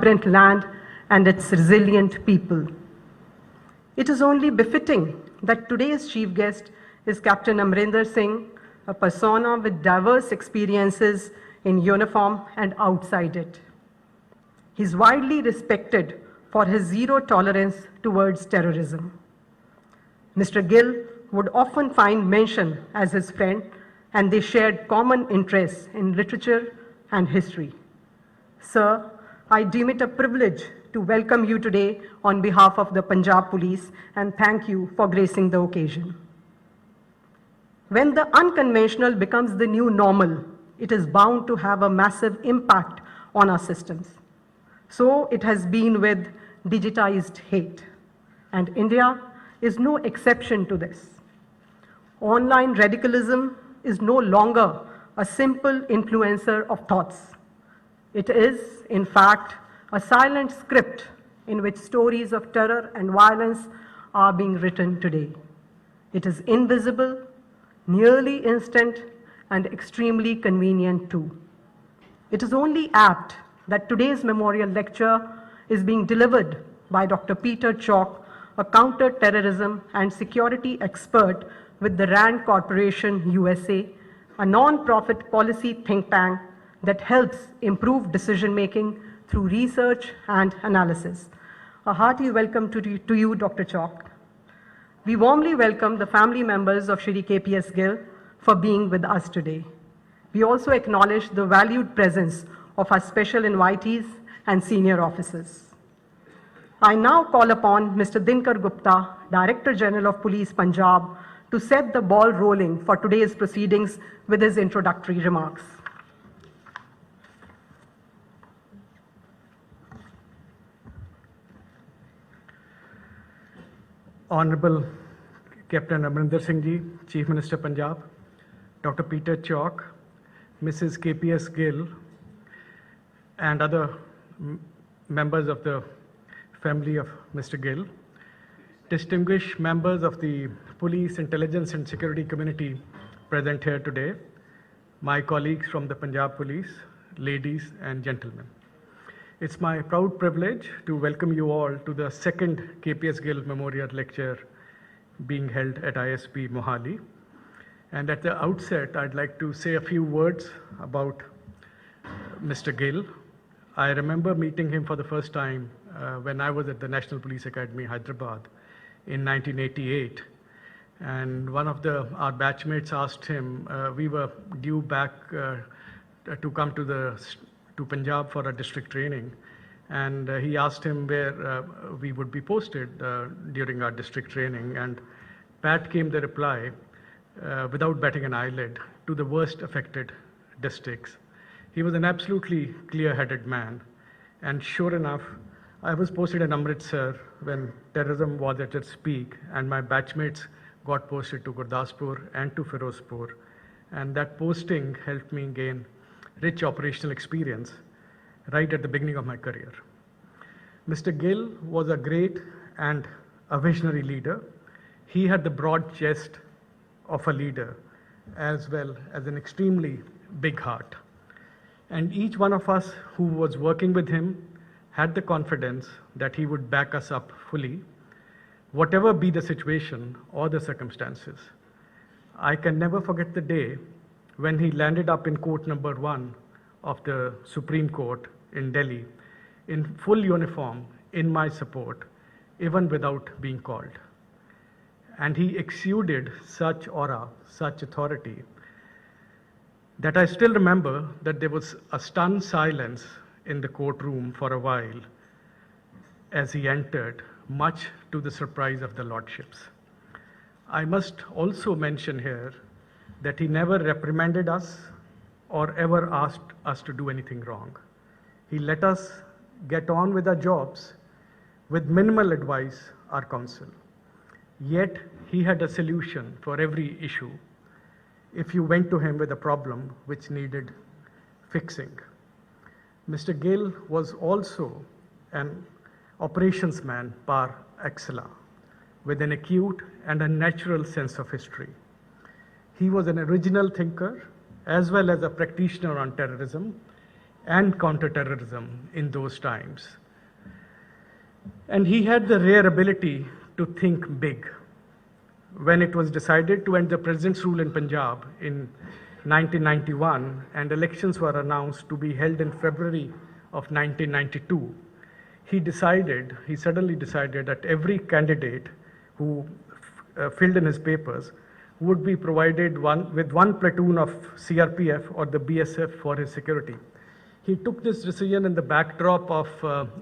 vibrant land and its resilient people. It is only befitting that today's chief guest is Captain Amrinder Singh, a persona with diverse experiences in uniform and outside it. He's widely respected for his zero tolerance towards terrorism. Mr. Gill would often find mention as his friend, and they shared common interests in literature and history. Sir, I deem it a privilege to welcome you today on behalf of the Punjab Police and thank you for gracing the occasion. When the unconventional becomes the new normal, it is bound to have a massive impact on our systems. So it has been with digitized hate, and India is no exception to this. Online radicalism is no longer a simple influencer of thoughts. It is, in fact, a silent script in which stories of terror and violence are being written today. It is invisible, nearly instant, and extremely convenient too. It is only apt that today's memorial lecture is being delivered by Dr. Peter Chalk, a counter-terrorism and security expert with the RAND Corporation USA, a non-profit policy think tank that helps improve decision-making through research and analysis. A hearty welcome to you, Dr. Chalk. We warmly welcome the family members of Shri KPS Gill for being with us today. We also acknowledge the valued presence of our special invitees and senior officers. I now call upon Mr. Dinkar Gupta, Director General of Police Punjab, to set the ball rolling for today's proceedings with his introductory remarks. Honorable Captain Amrinder Singh Ji, Chief Minister Punjab, Dr. Peter Chalk, Mrs. KPS Gill, and other members of the family of Mr. Gill, distinguished members of the police, intelligence and security community present here today, my colleagues from the Punjab Police, ladies and gentlemen. It's my proud privilege to welcome you all to the second KPS Gill Memorial Lecture being held at ISP Mohali. And at the outset, I'd like to say a few words about Mr. Gill. I remember meeting him for the first time when I was at the National Police Academy, Hyderabad, in 1988. And one of our batchmates asked him, we were due back to come to Punjab for a district training. And he asked him where we would be posted during our district training. And Pat came the reply, without batting an eyelid, to the worst affected districts. He was an absolutely clear-headed man. And sure enough, I was posted in Amritsar when terrorism was at its peak, and my batchmates got posted to Gurdaspur and to Firozpur. And that posting helped me gain rich operational experience right at the beginning of my career. Mr. Gill was a great and a visionary leader. He had the broad chest of a leader as well as an extremely big heart. And each one of us who was working with him had the confidence that he would back us up fully, whatever be the situation or the circumstances. I can never forget the day when he landed up in court number 1 of the Supreme Court in Delhi in full uniform in my support, even without being called. And he exuded such aura, such authority, that I still remember that there was a stunned silence in the courtroom for a while as he entered, much to the surprise of the lordships. I must also mention here that he never reprimanded us or ever asked us to do anything wrong. He let us get on with our jobs with minimal advice or counsel. Yet he had a solution for every issue if you went to him with a problem which needed fixing. Mr. Gill was also an operations man par excellence, with an acute and a natural sense of history. He was an original thinker as well as a practitioner on terrorism. and counter-terrorism in those times. And he had the rare ability to think big. When it was decided to end the president's rule in Punjab in 1991 and elections were announced to be held in February of 1992, he suddenly decided that every candidate who filled in his papers would be provided with one platoon of CRPF or the BSF for his security. He took this decision in the backdrop of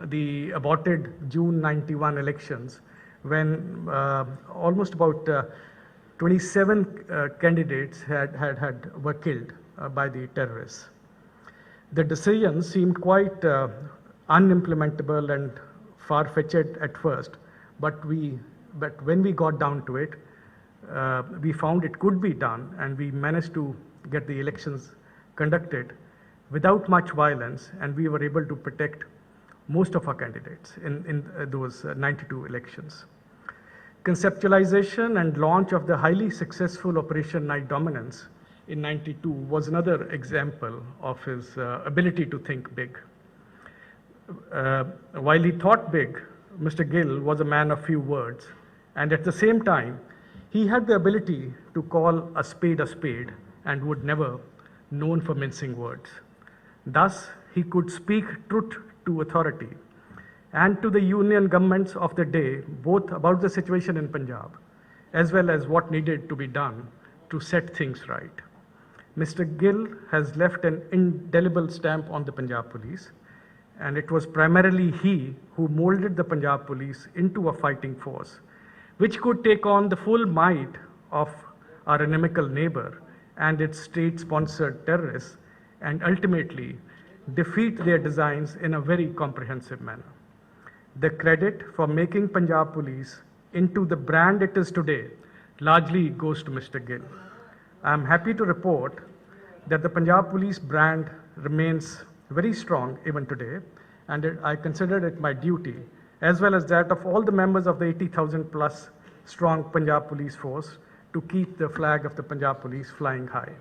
the aborted June 91 elections, when almost about 27 candidates were killed by the terrorists. The decision seemed quite unimplementable and far-fetched at first, but when we got down to it, we found it could be done, and we managed to get the elections conducted without much violence, and we were able to protect most of our candidates in those 92 elections. Conceptualization and launch of the highly successful Operation Night Dominance in 92 was another example of his ability to think big. While he thought big, Mr. Gill was a man of few words, and at the same time, he had the ability to call a spade and would never known for mincing words. Thus, he could speak truth to authority and to the union governments of the day, both about the situation in Punjab as well as what needed to be done to set things right. Mr. Gill has left an indelible stamp on the Punjab Police, and it was primarily he who molded the Punjab Police into a fighting force, which could take on the full might of our inimical neighbor and its state-sponsored terrorists, and ultimately defeat their designs in a very comprehensive manner. The credit for making Punjab Police into the brand it is today largely goes to Mr. Gill. I am happy to report that the Punjab Police brand remains very strong even today, and I consider it my duty, as well as that of all the members of the 80,000 plus strong Punjab Police force, to keep the flag of the Punjab Police flying high.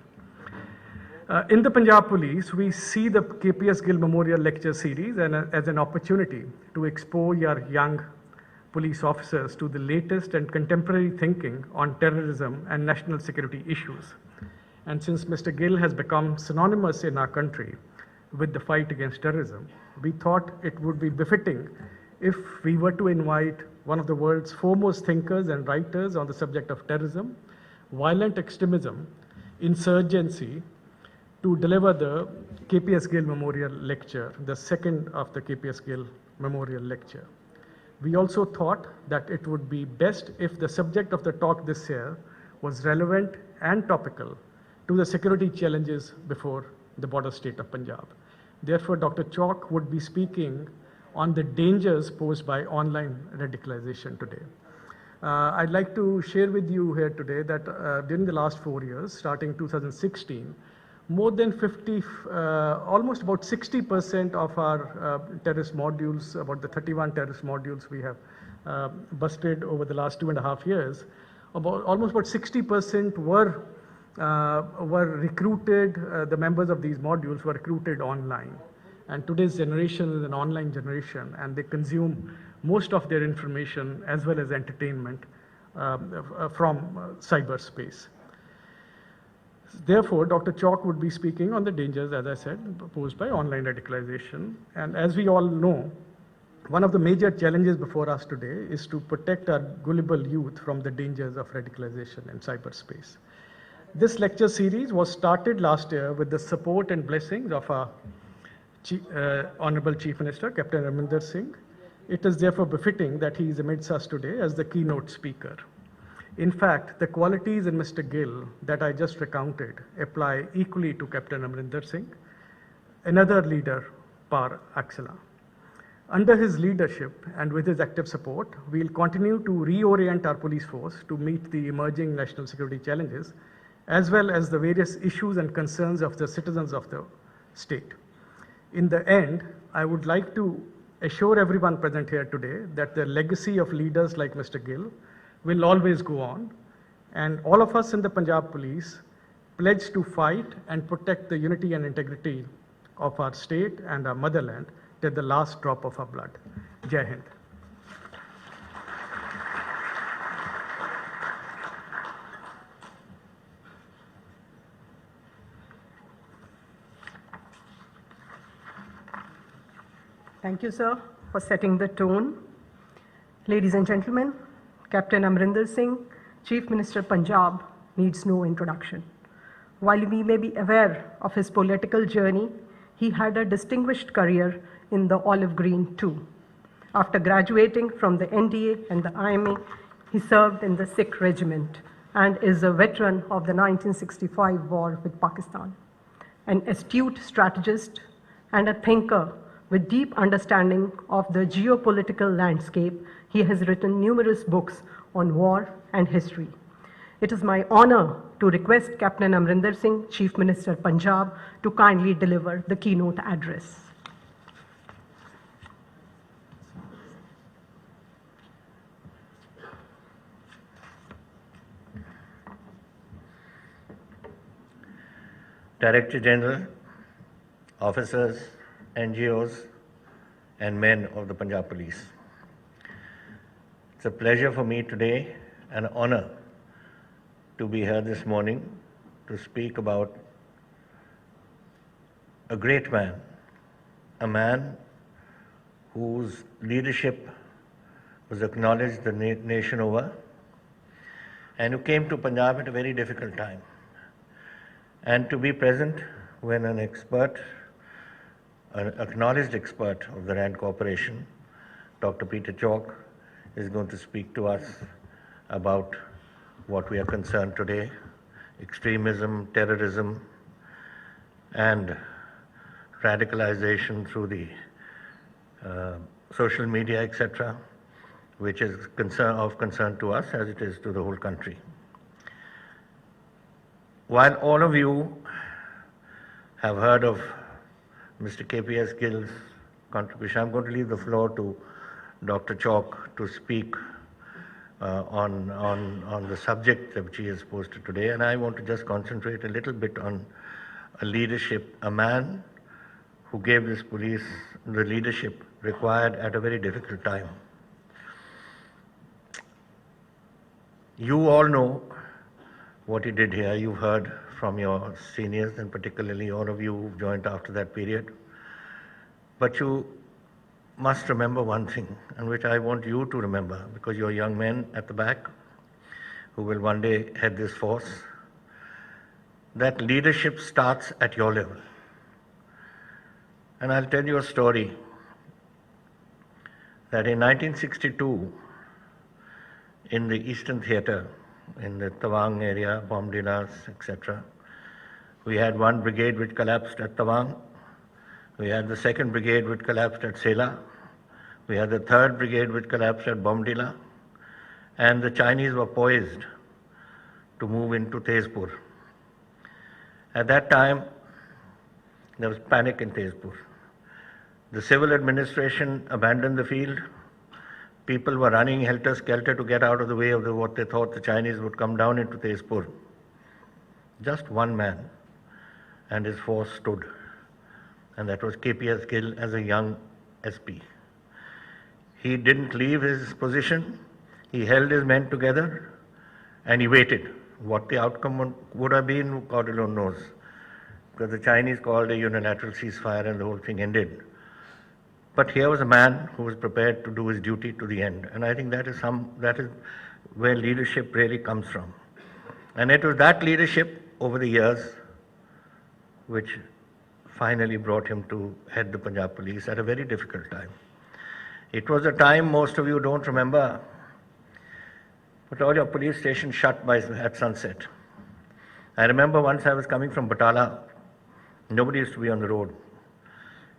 In the Punjab Police, we see the KPS Gill Memorial Lecture Series as an opportunity to expose our young police officers to the latest and contemporary thinking on terrorism and national security issues. And since Mr. Gill has become synonymous in our country with the fight against terrorism, we thought it would be befitting if we were to invite one of the world's foremost thinkers and writers on the subject of terrorism, violent extremism, insurgency, to deliver the KPS Gill Memorial Lecture, the second of the KPS Gill Memorial Lecture. We also thought that it would be best if the subject of the talk this year was relevant and topical to the security challenges before the border state of Punjab. Therefore, Dr. Chalk would be speaking on the dangers posed by online radicalization today. I'd like to share with you here today that during the last 4 years, starting 2016, more than almost about 60% of our terrorist modules, about the 31 terrorist modules we have busted over the last 2.5 years, almost about 60% were recruited, the members of these modules were recruited online. And today's generation is an online generation, and they consume most of their information as well as entertainment from cyberspace. Therefore, Dr. Chalk would be speaking on the dangers, as I said, posed by online radicalization. And as we all know, one of the major challenges before us today is to protect our gullible youth from the dangers of radicalization in cyberspace. This lecture series was started last year with the support and blessings of our Honorable Chief Minister, Captain Amrinder Singh. It is therefore befitting that he is amidst us today as the keynote speaker. In fact, the qualities in Mr. Gill that I just recounted apply equally to Captain Amrinder Singh, another leader par excellence. Under his leadership and with his active support, we'll continue to reorient our police force to meet the emerging national security challenges, as well as the various issues and concerns of the citizens of the state. In the end, I would like to assure everyone present here today that the legacy of leaders like Mr. Gill will always go on, and all of us in the Punjab Police pledge to fight and protect the unity and integrity of our state and our motherland till the last drop of our blood. Jai Hind. Thank you, sir, for setting the tone. Ladies and gentlemen, Captain Amrinder Singh, Chief Minister Punjab, needs no introduction. While we may be aware of his political journey, he had a distinguished career in the olive green too. After graduating from the NDA and the IMA, he served in the Sikh regiment and is a veteran of the 1965 war with Pakistan. An astute strategist and a thinker with deep understanding of the geopolitical landscape, he has written numerous books on war and history. It is my honor to request Captain Amrinder Singh, Chief Minister Punjab, to kindly deliver the keynote address. Director General, officers, NGOs, and men of the Punjab Police. It's a pleasure for me today, an honor to be here this morning to speak about a great man, a man whose leadership was acknowledged the nation over, and who came to Punjab at a very difficult time. And to be present when an expert, an acknowledged expert of the RAND Corporation, Dr. Peter Chalk, is going to speak to us about what we are concerned today, extremism, terrorism, and radicalization through the social media, etc., which is of concern to us as it is to the whole country. While all of you have heard of Mr. KPS Gill's contribution, I'm going to leave the floor to Dr. Chalk to speak on the subject which he has posted today, and I want to just concentrate a little bit on a leadership, a man who gave this police the leadership required at a very difficult time. You all know what he did here. You've heard from your seniors, and particularly all of you who've joined after that period. But you must remember one thing, and which I want you to remember, because you're young men at the back who will one day head this force, that leadership starts at your level. And I'll tell you a story that in 1962, in the Eastern Theatre, in the Tawang area, Bomdilas, etc., we had one brigade which collapsed at Tawang. We had the second brigade which collapsed at Sela. We had the third brigade which collapsed at Bomdila. And the Chinese were poised to move into Tezpur. At that time, there was panic in Tezpur. The civil administration abandoned the field. People were running helter-skelter to get out of the way of what they thought the Chinese would come down into Tezpur. Just one man and his force stood, and that was KPS Gill as a young SP. He didn't leave his position, he held his men together, and he waited. What the outcome would have been, God alone knows, because the Chinese called a unilateral ceasefire and the whole thing ended. But here was a man who was prepared to do his duty to the end, and I think that is where leadership really comes from. And it was that leadership over the years which finally brought him to head the Punjab Police at a very difficult time. It was a time most of you don't remember, but all your police stations shut at sunset. I remember once I was coming from Batala, nobody used to be on the road.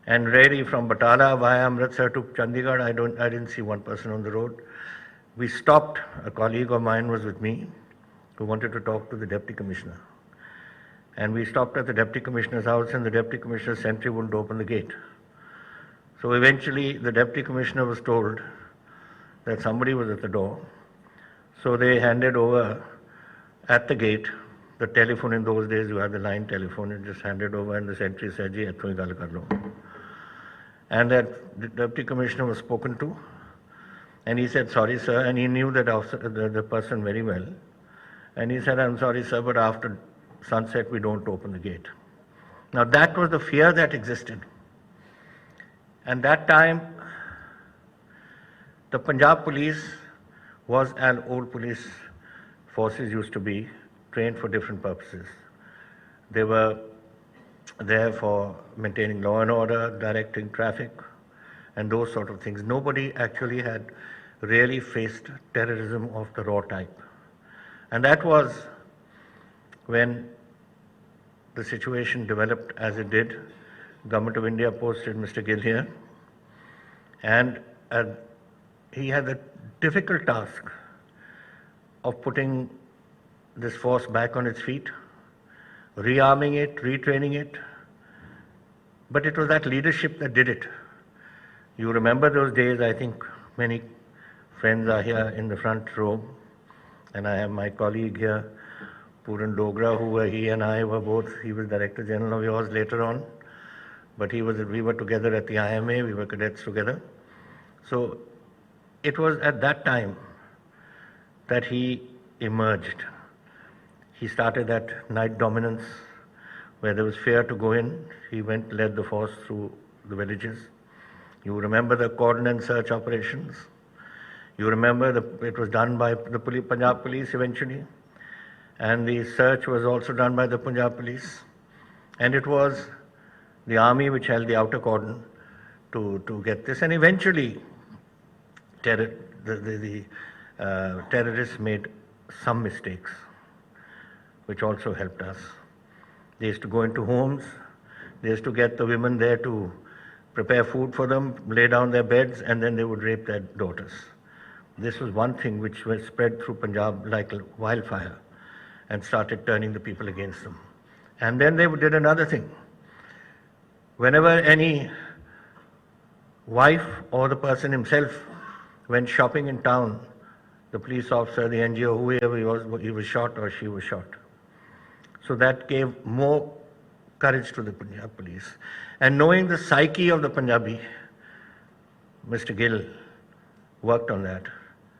And really from Batala via Amritsar to Chandigarh, I didn't see one person on the road. We stopped, a colleague of mine was with me, who wanted to talk to the Deputy Commissioner. And we stopped at the Deputy Commissioner's house, and the Deputy Commissioner's sentry wouldn't open the gate. So eventually the Deputy Commissioner was told that somebody was at the door. So they handed over at the gate the telephone in those days, you had the line telephone, you just handed over and the secretary said, "Ji, itthoi gal kar lo." And that the deputy commissioner was spoken to, and he said, "Sorry, sir," and he knew that the person very well. And he said, "I'm sorry, sir, but after sunset, we don't open the gate." Now that was the fear that existed. And that time, the Punjab police was an old police forces used to be, trained for different purposes. They were there for maintaining law and order, directing traffic, and those sort of things. Nobody actually had really faced terrorism of the raw type. And that was when the situation developed as it did. Government of India posted Mr. Gill here, and he had the difficult task of putting this force back on its feet, rearming it, retraining it. But it was that leadership that did it. You remember those days. I think many friends are here in the front row, and I have my colleague here, Puran Dogra, he and I were both, he was Director General of yours later on, but we were together at the IMA, we were cadets together. So it was at that time that he emerged. He started that night dominance where there was fear to go in. He led the force through the villages. You remember the cordon and search operations. You remember it was done by the Punjab police eventually. And the search was also done by the Punjab police. And it was the army which held the outer cordon to get this. And eventually, the terrorists made some mistakes, which also helped us. They used to go into homes. They used to get the women there to prepare food for them, lay down their beds, and then they would rape their daughters. This was one thing which was spread through Punjab like wildfire and started turning the people against them. And then they did another thing. Whenever any wife or the person himself went shopping in town, the police officer, the NGO, whoever he was shot or she was shot. So that gave more courage to the Punjab police. And knowing the psyche of the Punjabi, Mr. Gill worked on that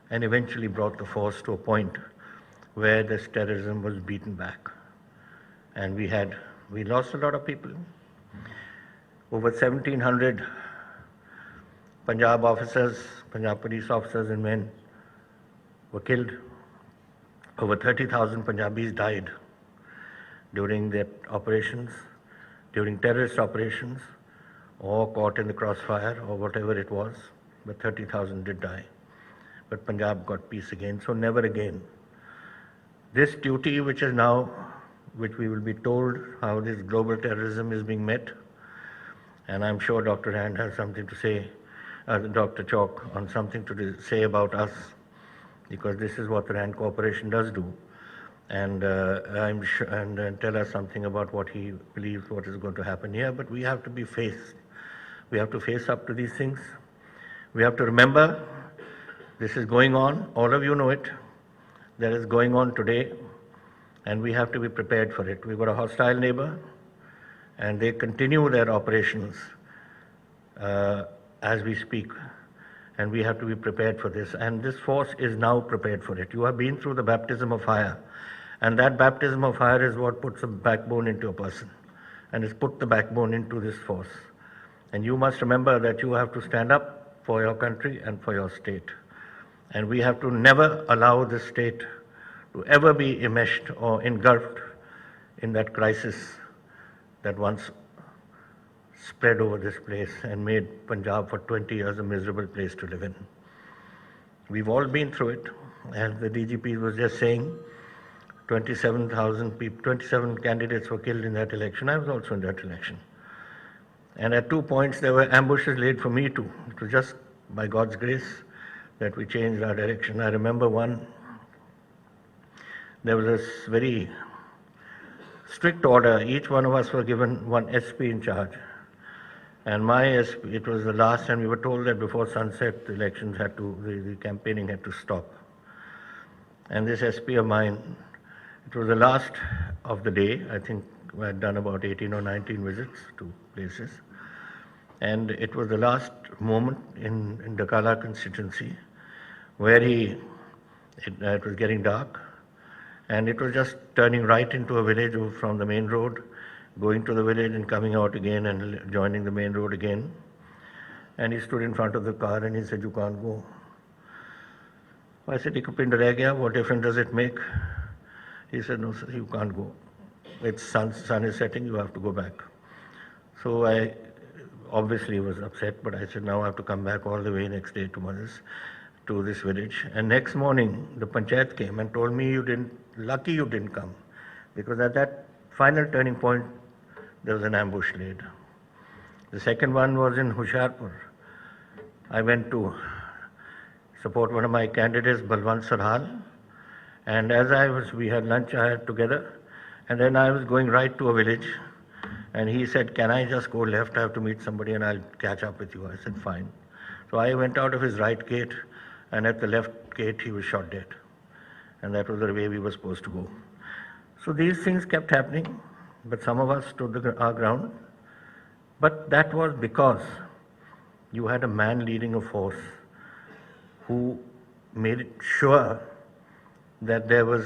and eventually brought the force to a point where this terrorism was beaten back. And we lost a lot of people. Over 1,700 Punjab officers, Punjab police officers and men were killed. Over 30,000 Punjabis died during their operations, during terrorist operations, or caught in the crossfire, or whatever it was. But 30,000 did die. But Punjab got peace again, so never again. This duty which we will be told how this global terrorism is being met, and I'm sure Dr. Rand has something to say, Dr. Chalk, on something to say about us, because this is what the Rand Corporation does do. And I'm sure, and tell us something about what he believes what is going to happen here. But we have to be faced. We have to face up to these things. We have to remember this is going on. All of you know it. That is going on today, and we have to be prepared for it. We've got a hostile neighbor, and they continue their operations as we speak, and we have to be prepared for this. And this force is now prepared for it. You have been through the baptism of fire, and that baptism of fire is what puts a backbone into a person, and it's put the backbone into this force. And you must remember that you have to stand up for your country and for your state. And we have to never allow this state to ever be enmeshed or engulfed in that crisis that once spread over this place and made Punjab for 20 years a miserable place to live in. We've all been through it. As the DGP was just saying, 27,000 people, 27 candidates were killed in that election. I was also in that election. And at 2 points there were ambushes laid for me too. It was just by God's grace that we changed our direction. I remember one, there was this very strict order. Each one of us were given one SP in charge. And my SP, it was the last, and we were told that before sunset, the elections the campaigning had to stop. And this SP of mine It was the last of the day. I think I had done about 18 or 19 visits to places. And it was the last moment in Dakala constituency where it was getting dark, and it was just turning right into a village from the main road, going to the village and coming out again and joining the main road again. And he stood in front of the car and he said, "You can't go." I said, "Ek pind reh gaya, what difference does it make?" He said, "No, sir, you can't go. It's sun is setting, you have to go back." So I obviously was upset, but I said, now I have to come back all the way next day to this village. And next morning, the panchayat came and told me, lucky you didn't come, because at that final turning point, there was an ambush laid. The second one was in Hoshiarpur. I went to support one of my candidates, Balwant Sarhal, and we had lunch together, and then I was going right to a village, and he said, "Can I just go left? I have to meet somebody and I'll catch up with you." I said, "Fine." So I went out of his right gate, and at the left gate he was shot dead. And that was the way we were supposed to go. So these things kept happening, but some of us stood our ground. But that was because you had a man leading a force who made it sure that there was,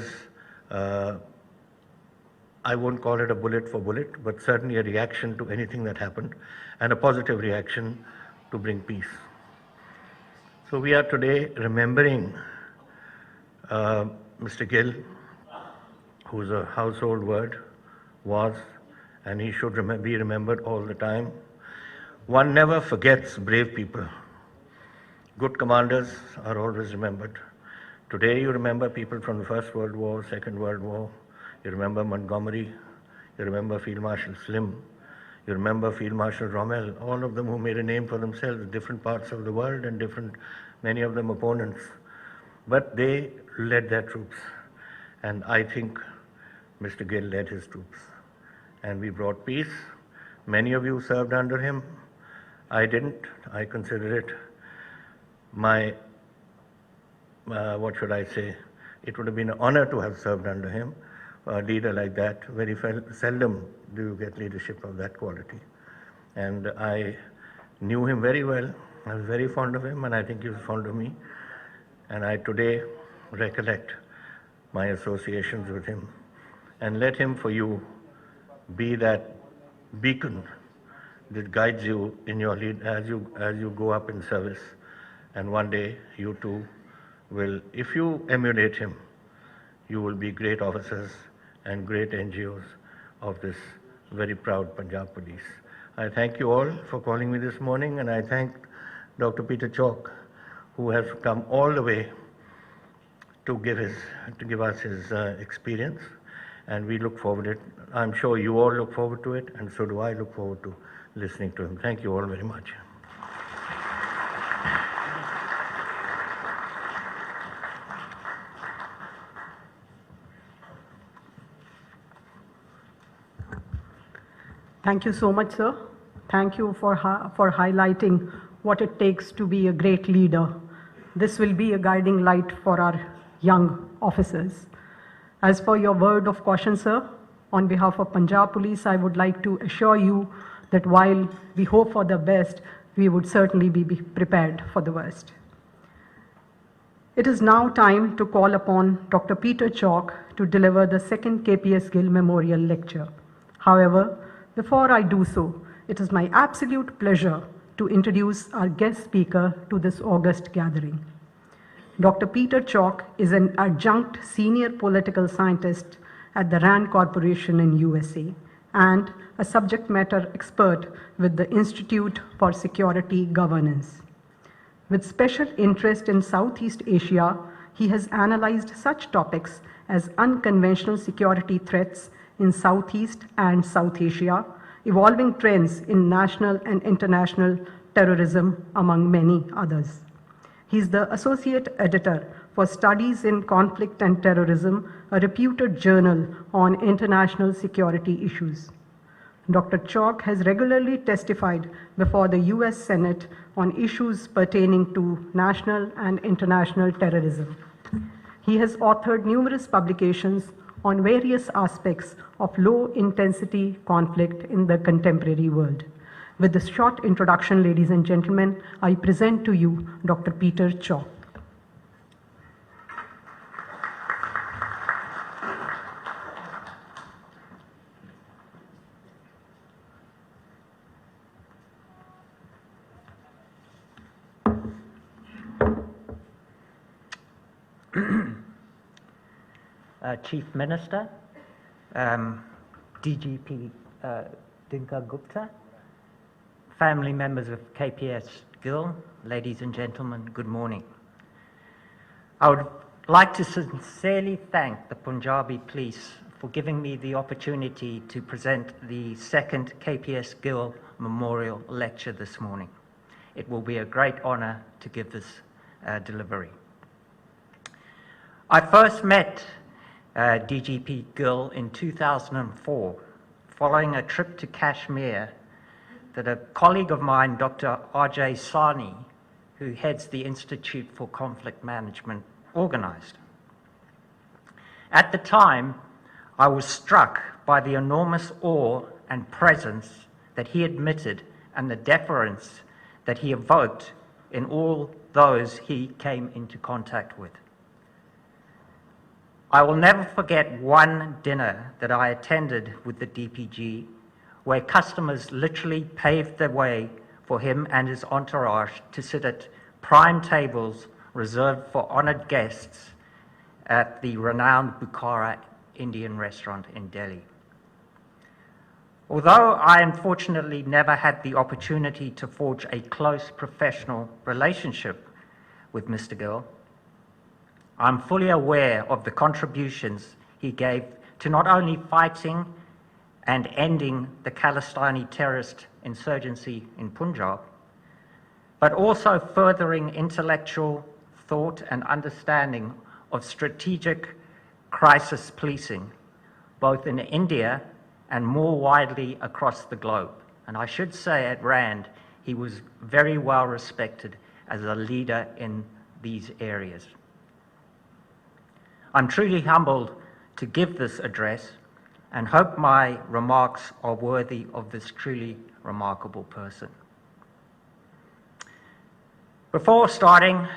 I won't call it a bullet for bullet, but certainly a reaction to anything that happened, and a positive reaction to bring peace. So we are today remembering Mr. Gill, who's a household word, and he should be remembered all the time. One never forgets brave people. Good commanders are always remembered. Today you remember people from the First World War, Second World War. You remember Montgomery. You remember Field Marshal Slim. You remember Field Marshal Rommel. All of them who made a name for themselves in different parts of the world, and many of them opponents. But they led their troops. And I think Mr. Gill led his troops. And we brought peace. Many of you served under him. I didn't. I consider it my, what should I say? It would have been an honor to have served under him. A leader like that, very seldom do you get leadership of that quality. And I knew him very well. I was very fond of him, and I think he was fond of me. And I today recollect my associations with him. And let him, for you, be that beacon that guides you in your lead as you go up in service. And one day, you too will, if you emulate him, you will be great officers and great NGOs of this very proud Punjab Police. I thank you all for calling me this morning, and I thank Dr. Peter Chalk, who has come all the way to give us his experience, and we look forward to it. I'm sure you all look forward to it, and so do I look forward to listening to him. Thank you all very much. Thank you so much, sir. Thank you for highlighting what it takes to be a great leader. This will be a guiding light for our young officers. As for your word of caution, sir, on behalf of Punjab Police, I would like to assure you that while we hope for the best, we would certainly be prepared for the worst. It is now time to call upon Dr. Peter Chalk to deliver the second KPS Gill Memorial Lecture. However, before I do so, it is my absolute pleasure to introduce our guest speaker to this august gathering. Dr. Peter Chalk is an adjunct senior political scientist at the RAND Corporation in USA and a subject matter expert with the Institute for Security Governance. With special interest in Southeast Asia, he has analyzed such topics as unconventional security threats in Southeast and South Asia, evolving trends in national and international terrorism, among many others. He is the Associate Editor for Studies in Conflict and Terrorism, a reputed journal on international security issues. Dr. Chalk has regularly testified before the US Senate on issues pertaining to national and international terrorism. He has authored numerous publications on various aspects of low-intensity conflict in the contemporary world. With this short introduction, ladies and gentlemen, I present to you Dr. Peter Chalk. Chief Minister, DGP Dinka Gupta, family members of KPS Gill, ladies and gentlemen, good morning. I would like to sincerely thank the Punjabi Police for giving me the opportunity to present the second KPS Gill Memorial Lecture this morning. It will be a great honour to give this delivery. I first met DGP Gill in 2004, following a trip to Kashmir that a colleague of mine, Dr. R.J. Sani, who heads the Institute for Conflict Management, organised. At the time, I was struck by the enormous awe and presence that he admitted and the deference that he evoked in all those he came into contact with. I will never forget one dinner that I attended with the DPG, where customers literally paved the way for him and his entourage to sit at prime tables reserved for honoured guests at the renowned Bukhara Indian restaurant in Delhi. Although I unfortunately never had the opportunity to forge a close professional relationship with Mr. Gill, I'm fully aware of the contributions he gave to not only fighting and ending the Khalistani terrorist insurgency in Punjab, but also furthering intellectual thought and understanding of strategic crisis policing, both in India and more widely across the globe. And I should say at RAND, he was very well respected as a leader in these areas. I'm truly humbled to give this address and hope my remarks are worthy of this truly remarkable person. Before starting,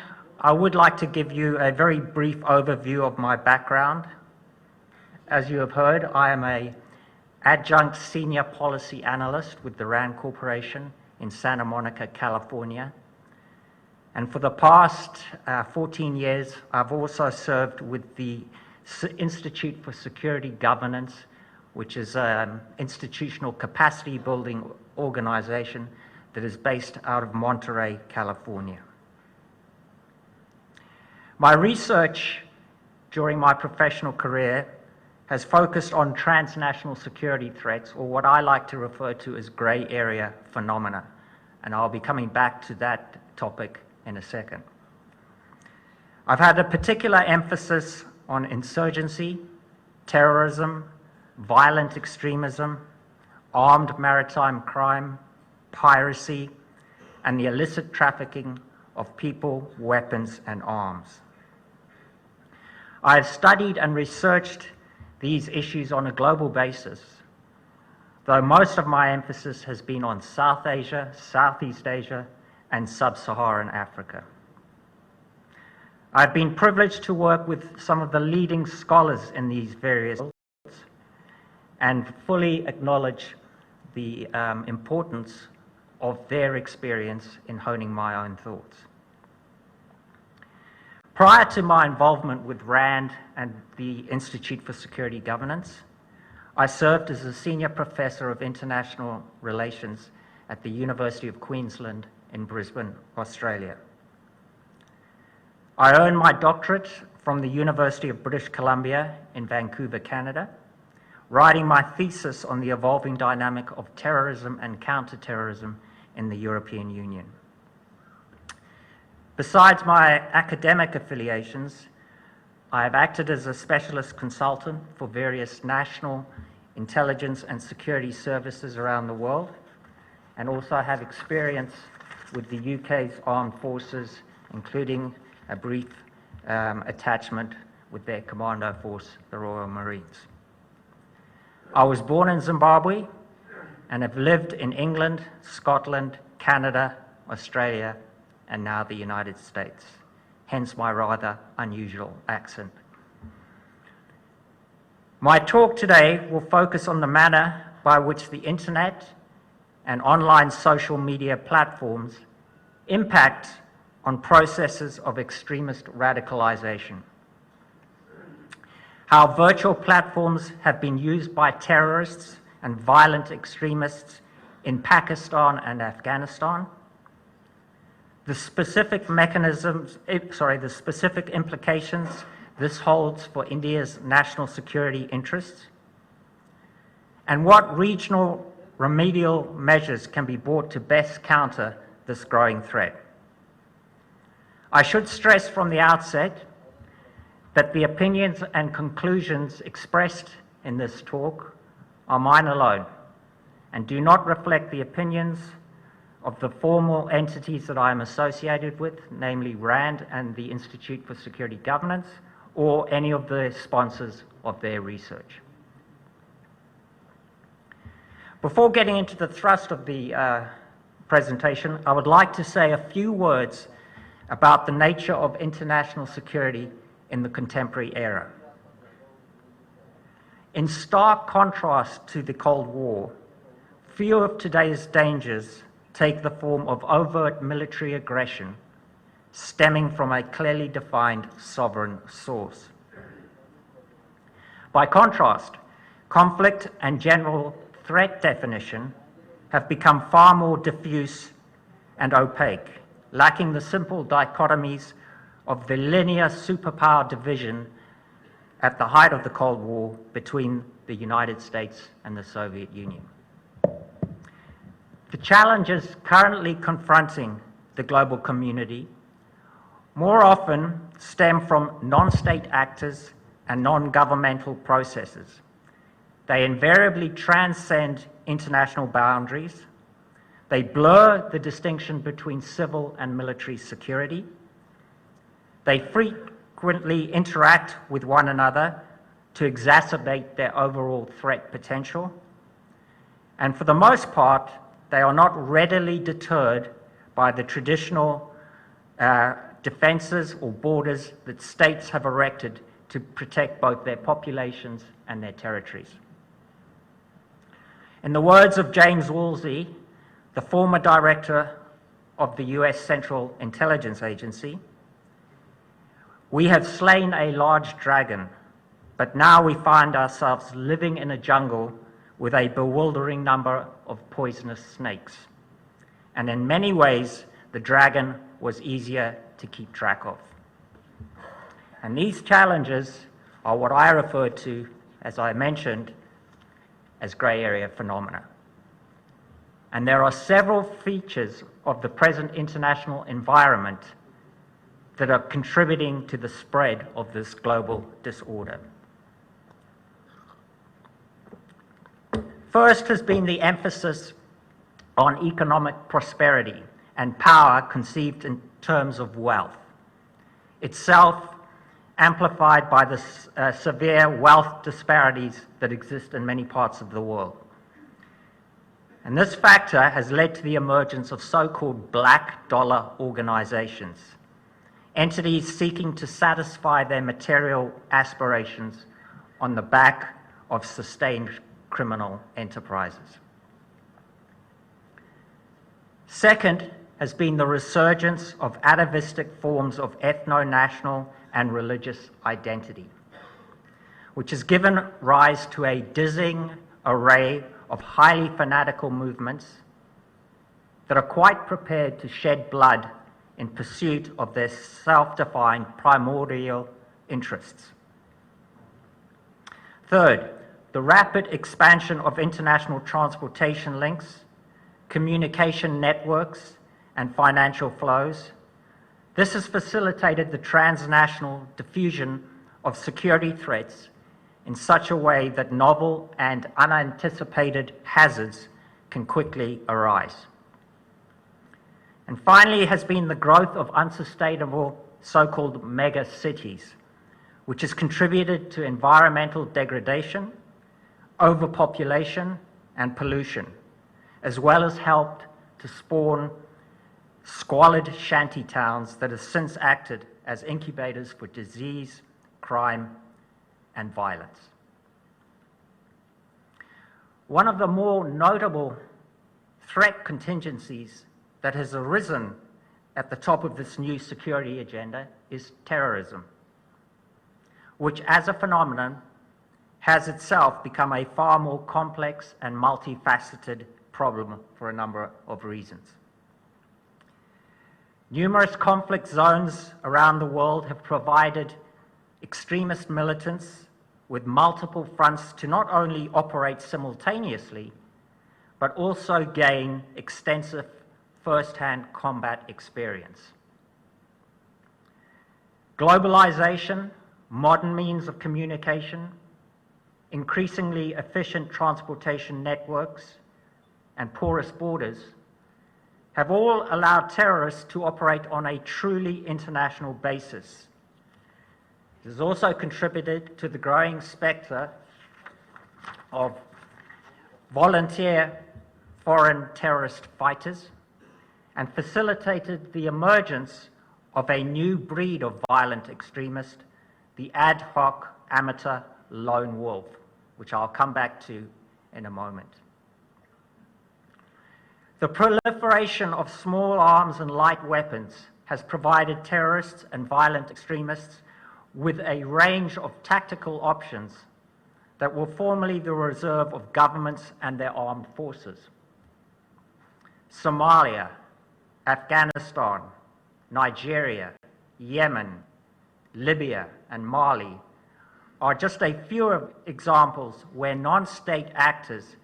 I would like to give you a very brief overview of my background. As you have heard, I am an adjunct senior policy analyst with the RAND Corporation in Santa Monica, California. And for the past 14 years, I've also served with the Institute for Security Governance, which is an institutional capacity building organization that is based out of Monterey, California. My research during my professional career has focused on transnational security threats, or what I like to refer to as grey area phenomena. And I'll be coming back to that topic in a second. I've had a particular emphasis on insurgency, terrorism, violent extremism, armed maritime crime, piracy, and the illicit trafficking of people, weapons, and arms. I have studied and researched these issues on a global basis, though most of my emphasis has been on South Asia, Southeast Asia, and Sub-Saharan Africa. I've been privileged to work with some of the leading scholars in these various fields and fully acknowledge the importance of their experience in honing my own thoughts. Prior to my involvement with RAND and the Institute for Security Governance, I served as a senior professor of international relations at the University of Queensland in Brisbane, Australia. I earned my doctorate from the University of British Columbia in Vancouver, Canada, writing my thesis on the evolving dynamic of terrorism and counterterrorism in the European Union. Besides my academic affiliations, I have acted as a specialist consultant for various national intelligence and security services around the world, and also have experience with the UK's armed forces, including a brief attachment with their commando force, the Royal Marines. I was born in Zimbabwe and have lived in England, Scotland, Canada, Australia, and now the United States, hence my rather unusual accent. My talk today will focus on the manner by which the internet and online social media platforms impact on processes of extremist radicalization. How virtual platforms have been used by terrorists and violent extremists in Pakistan and Afghanistan, the specific implications this holds for India's national security interests, and what regional remedial measures can be brought to best counter this growing threat. I should stress from the outset that the opinions and conclusions expressed in this talk are mine alone and do not reflect the opinions of the formal entities that I am associated with, namely RAND and the Institute for Security Governance, or any of the sponsors of their research. Before getting into the thrust of the presentation, I would like to say a few words about the nature of international security in the contemporary era. In stark contrast to the Cold War, few of today's dangers take the form of overt military aggression stemming from a clearly defined sovereign source. By contrast, conflict and general threat definition have become far more diffuse and opaque, lacking the simple dichotomies of the linear superpower division at the height of the Cold War between the United States and the Soviet Union. The challenges currently confronting the global community more often stem from non-state actors and non-governmental processes. They invariably transcend international boundaries. They blur the distinction between civil and military security. They frequently interact with one another to exacerbate their overall threat potential. And for the most part, they are not readily deterred by the traditional defenses or borders that states have erected to protect both their populations and their territories. In the words of James Woolsey, the former director of the US Central Intelligence Agency, "We have slain a large dragon, but now we find ourselves living in a jungle with a bewildering number of poisonous snakes. And in many ways, the dragon was easier to keep track of." And these challenges are what I refer to, as I mentioned, as grey area phenomena. And there are several features of the present international environment that are contributing to the spread of this global disorder. First has been the emphasis on economic prosperity and power conceived in terms of wealth, itself amplified by the severe wealth disparities that exist in many parts of the world. And this factor has led to the emergence of so-called black dollar organizations, entities seeking to satisfy their material aspirations on the back of sustained criminal enterprises. Second has been the resurgence of atavistic forms of ethno-national and religious identity, which has given rise to a dizzying array of highly fanatical movements that are quite prepared to shed blood in pursuit of their self-defined primordial interests. Third, the rapid expansion of international transportation links, communication networks, and financial flows. This has facilitated the transnational diffusion of security threats in such a way that novel and unanticipated hazards can quickly arise. And finally has been the growth of unsustainable so-called mega cities, which has contributed to environmental degradation, overpopulation, and pollution, as well as helped to spawn squalid shanty towns that have since acted as incubators for disease, crime, and violence. One of the more notable threat contingencies that has arisen at the top of this new security agenda is terrorism, which as a phenomenon has itself become a far more complex and multifaceted problem for a number of reasons. Numerous conflict zones around the world have provided extremist militants with multiple fronts to not only operate simultaneously, but also gain extensive first-hand combat experience. Globalization, modern means of communication, increasingly efficient transportation networks, and porous borders have all allowed terrorists to operate on a truly international basis. It has also contributed to the growing spectre of volunteer foreign terrorist fighters and facilitated the emergence of a new breed of violent extremist, the ad hoc amateur lone wolf, which I'll come back to in a moment. The proliferation of small arms and light weapons has provided terrorists and violent extremists with a range of tactical options that were formerly the reserve of governments and their armed forces. Somalia, Afghanistan, Nigeria, Yemen, Libya, and Mali are just a few examples where non-state actors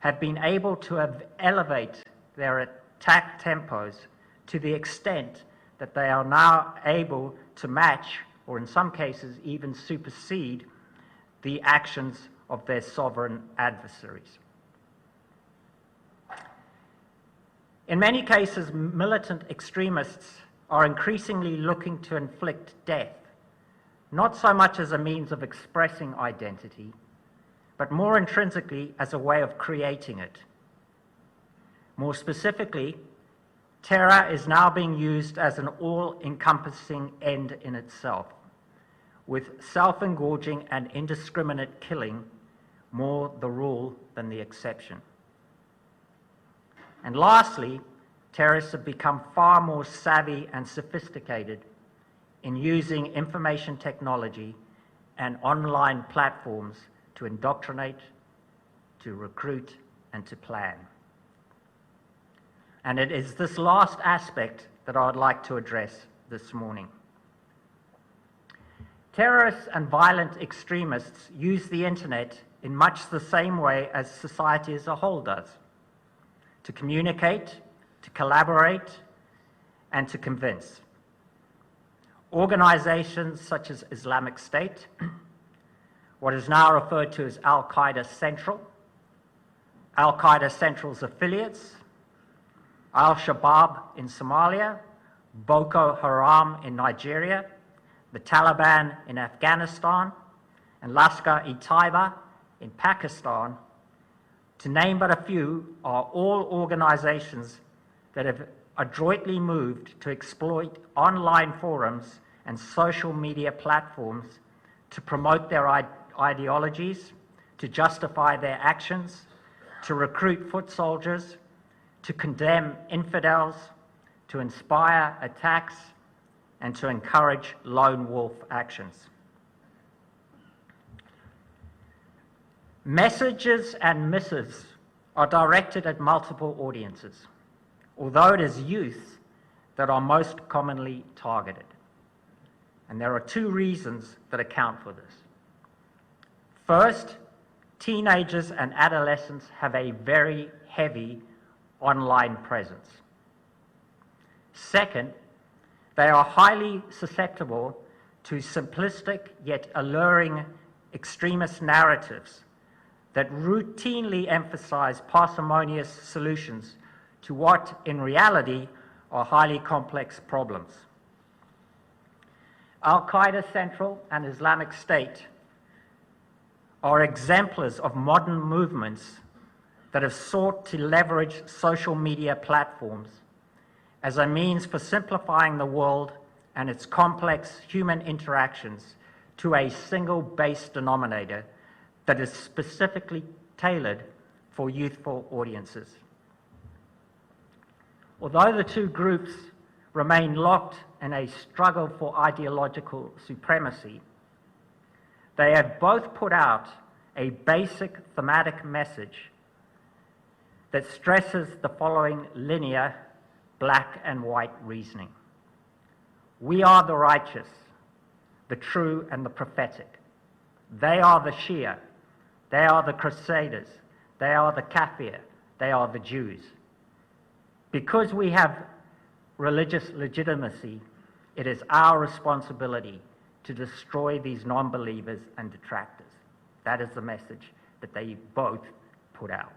have been able to elevate their attack tempos to the extent that they are now able to match, or in some cases even supersede, the actions of their sovereign adversaries. In many cases, militant extremists are increasingly looking to inflict death, not so much as a means of expressing identity, but more intrinsically as a way of creating it. More specifically, terror is now being used as an all-encompassing end in itself, with self-engorging and indiscriminate killing more the rule than the exception. And lastly, terrorists have become far more savvy and sophisticated in using information technology and online platforms to indoctrinate, to recruit, and to plan. And it is this last aspect that I would like to address this morning. Terrorists and violent extremists use the internet in much the same way as society as a whole does, to communicate, to collaborate, and to convince. Organizations such as Islamic State, what is now referred to as Al-Qaeda Central, Al-Qaeda Central's affiliates, Al-Shabaab in Somalia, Boko Haram in Nigeria, the Taliban in Afghanistan, and Lashkar-e-Taiba in Pakistan, to name but a few, are all organizations that have adroitly moved to exploit online forums and social media platforms to promote their ideologies, to justify their actions, to recruit foot soldiers, to condemn infidels, to inspire attacks, and to encourage lone wolf actions. Messages and missives are directed at multiple audiences, although it is youth that are most commonly targeted. And there are two reasons that account for this. First, teenagers and adolescents have a very heavy online presence. Second, they are highly susceptible to simplistic yet alluring extremist narratives that routinely emphasize parsimonious solutions to what in reality are highly complex problems. Al-Qaeda Central and Islamic State are exemplars of modern movements that have sought to leverage social media platforms as a means for simplifying the world and its complex human interactions to a single base denominator that is specifically tailored for youthful audiences. Although the two groups remain locked in a struggle for ideological supremacy, they have both put out a basic thematic message that stresses the following linear black and white reasoning. We are the righteous, the true and the prophetic. They are the Shia, they are the Crusaders, they are the Kafir, they are the Jews. Because we have religious legitimacy, it is our responsibility to destroy these non-believers and detractors. That is the message that they both put out.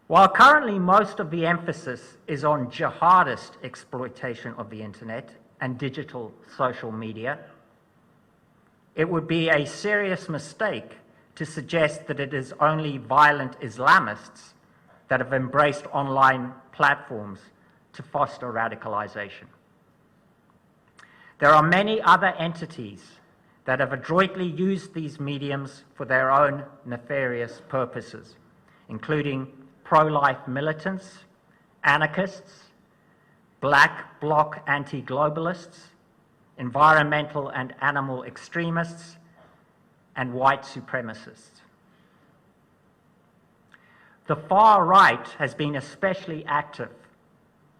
While currently most of the emphasis is on jihadist exploitation of the internet and digital social media, it would be a serious mistake to suggest that it is only violent Islamists that have embraced online platforms to foster radicalization. There are many other entities that have adroitly used these mediums for their own nefarious purposes, including pro-life militants, anarchists, black bloc anti-globalists, environmental and animal extremists, and white supremacists. The far right has been especially active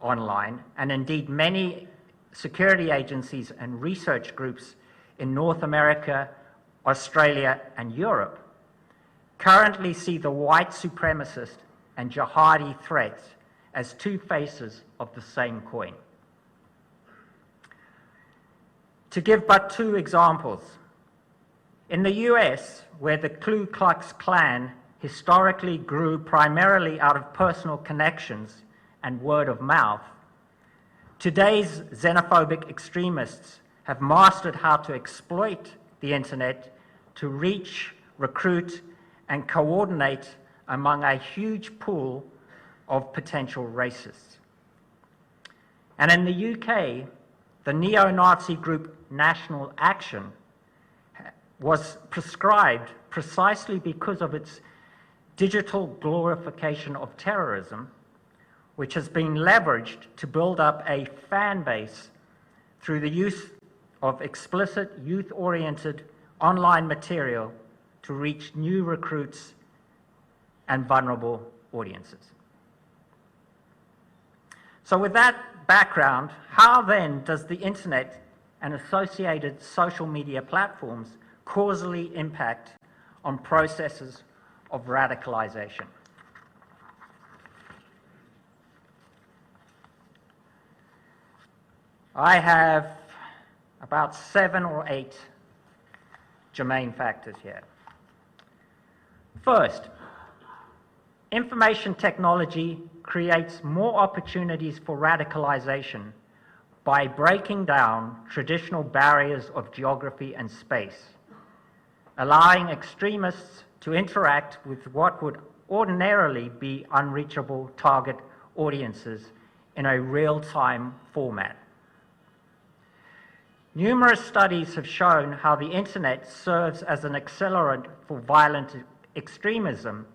online, and indeed many security agencies and research groups in North America, Australia, and Europe currently see the white supremacist and jihadi threats as two faces of the same coin. To give but two examples, in the US, where the Ku Klux Klan historically grew primarily out of personal connections and word of mouth, today's xenophobic extremists have mastered how to exploit the internet to reach, recruit, and coordinate among a huge pool of potential racists. And in the UK, the neo-Nazi group National Action was prescribed precisely because of its digital glorification of terrorism, which has been leveraged to build up a fan base through the use of explicit youth-oriented online material to reach new recruits and vulnerable audiences. So with that background, how then does the internet and associated social media platforms causally impact on processes of radicalization? I have about 7 or 8 germane factors here. First, information technology creates more opportunities for radicalization by breaking down traditional barriers of geography and space, allowing extremists to interact with what would ordinarily be unreachable target audiences in a real-time format. Numerous studies have shown how the internet serves as an accelerant for violent extremism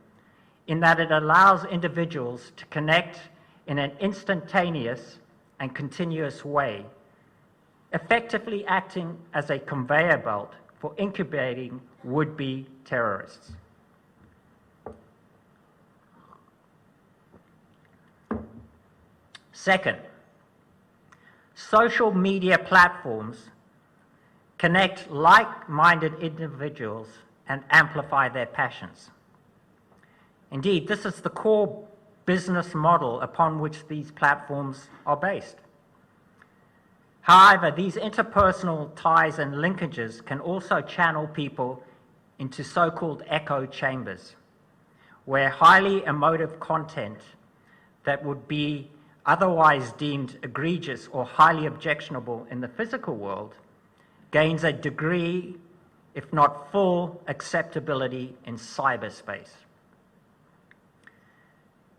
in that it allows individuals to connect in an instantaneous and continuous way, effectively acting as a conveyor belt for incubating would-be terrorists. Second, social media platforms connect like-minded individuals and amplify their passions. Indeed, this is the core business model upon which these platforms are based. However, these interpersonal ties and linkages can also channel people into so-called echo chambers, where highly emotive content that would be otherwise deemed egregious or highly objectionable in the physical world, gains a degree, if not full, acceptability in cyberspace.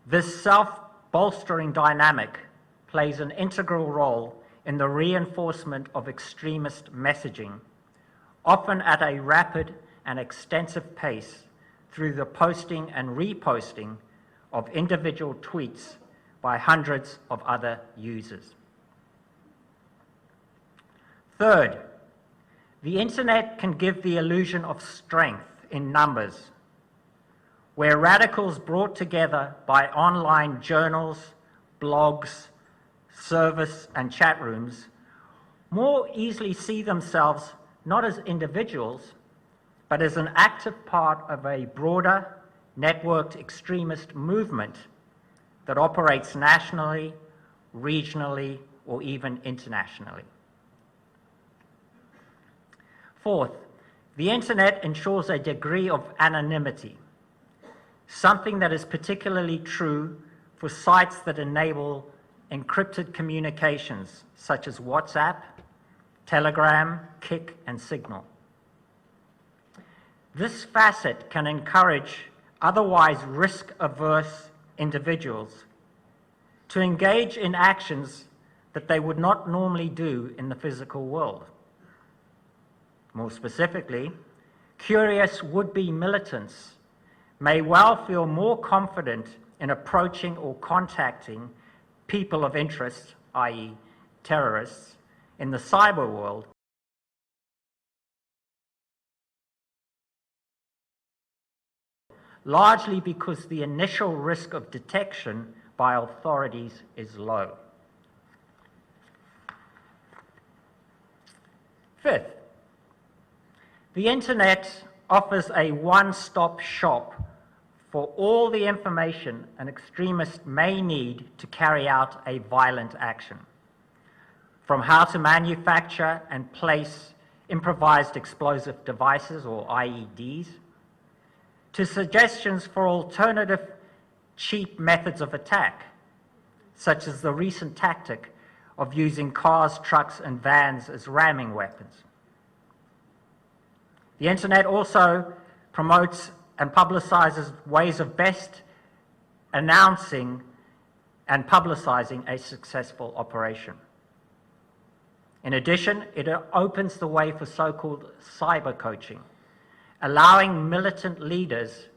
This self-bolstering dynamic plays an integral role in the reinforcement of extremist messaging, often at a rapid and extensive pace through the posting and reposting of individual tweets by hundreds of other users. Third, the internet can give the illusion of strength in numbers, where radicals brought together by online journals, blogs, service and chat rooms more easily see themselves not as individuals, but as an active part of a broader, networked extremist movement that operates nationally, regionally, or even internationally. Fourth, the internet ensures a degree of anonymity, something that is particularly true for sites that enable encrypted communications such as WhatsApp, Telegram, Kik, and Signal. This facet can encourage otherwise risk-averse individuals to engage in actions that they would not normally do in the physical world. More specifically, curious would-be militants may well feel more confident in approaching or contacting people of interest, i.e. terrorists, in the cyber world largely because the initial risk of detection by authorities is low. Fifth, the internet offers a one-stop shop for all the information an extremist may need to carry out a violent action, from how to manufacture and place improvised explosive devices, or IEDs, to suggestions for alternative cheap methods of attack, such as the recent tactic of using cars, trucks, and vans as ramming weapons. The internet also promotes and publicizes ways of best announcing and publicizing a successful operation. In addition, it opens the way for so-called cyber coaching, allowing militant leaders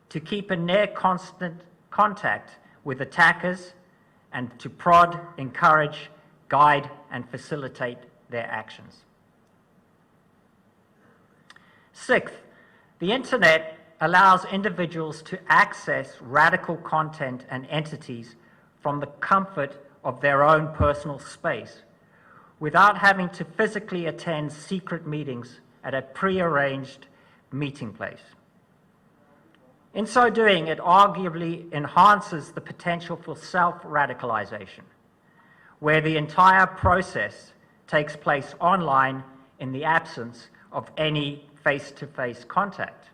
to keep in near constant contact with attackers and to prod, encourage, guide, and facilitate their actions. Sixth, the internet allows individuals to access radical content and entities from the comfort of their own personal space without having to physically attend secret meetings at a pre-arranged meeting place. In so doing, it arguably enhances the potential for self-radicalization, where the entire process takes place online in the absence of any face-to-face contact.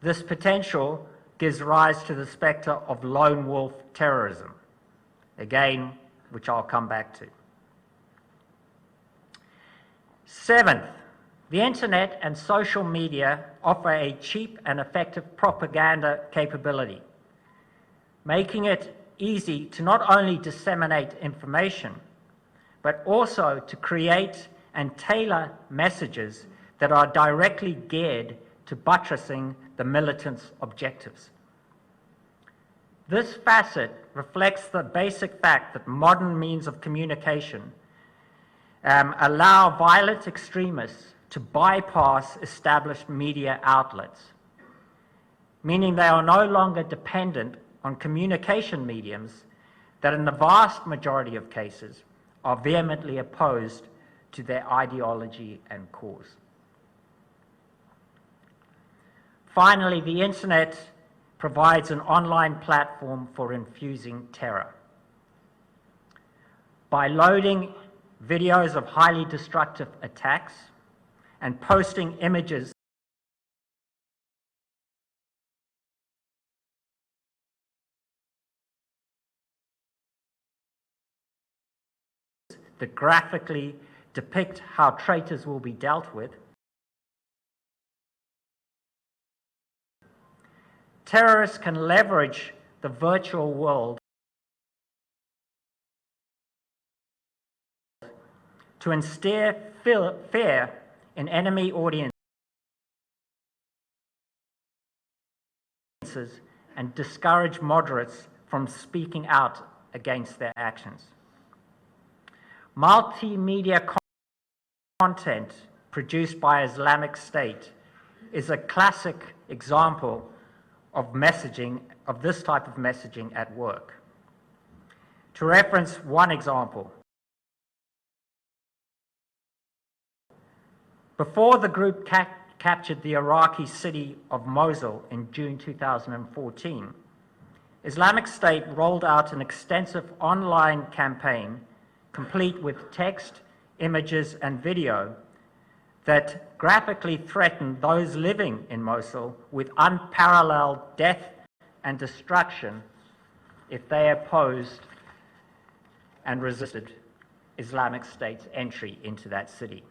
This potential gives rise to the specter of lone wolf terrorism, again, which I'll come back to. Seventh, the internet and social media offer a cheap and effective propaganda capability, making it easy to not only disseminate information, but also to create and tailor messages that are directly geared to buttressing the militants' objectives. This facet reflects the basic fact that modern means of communication allow violent extremists to bypass established media outlets, meaning they are no longer dependent on communication mediums that in the vast majority of cases are vehemently opposed to their ideology and cause. Finally, the internet provides an online platform for infusing terror. By loading videos of highly destructive attacks and posting images that graphically depict how traitors will be dealt with, terrorists can leverage the virtual world to instill fear in enemy audiences and discourage moderates from speaking out against their actions. Multimedia content produced by Islamic State is a classic example of messaging, of this type of messaging at work. To reference one example, before the group captured the Iraqi city of Mosul in June 2014, Islamic State rolled out an extensive online campaign complete with text, images, and video that graphically threatened those living in Mosul with unparalleled death and destruction if they opposed and resisted Islamic State's entry into that city.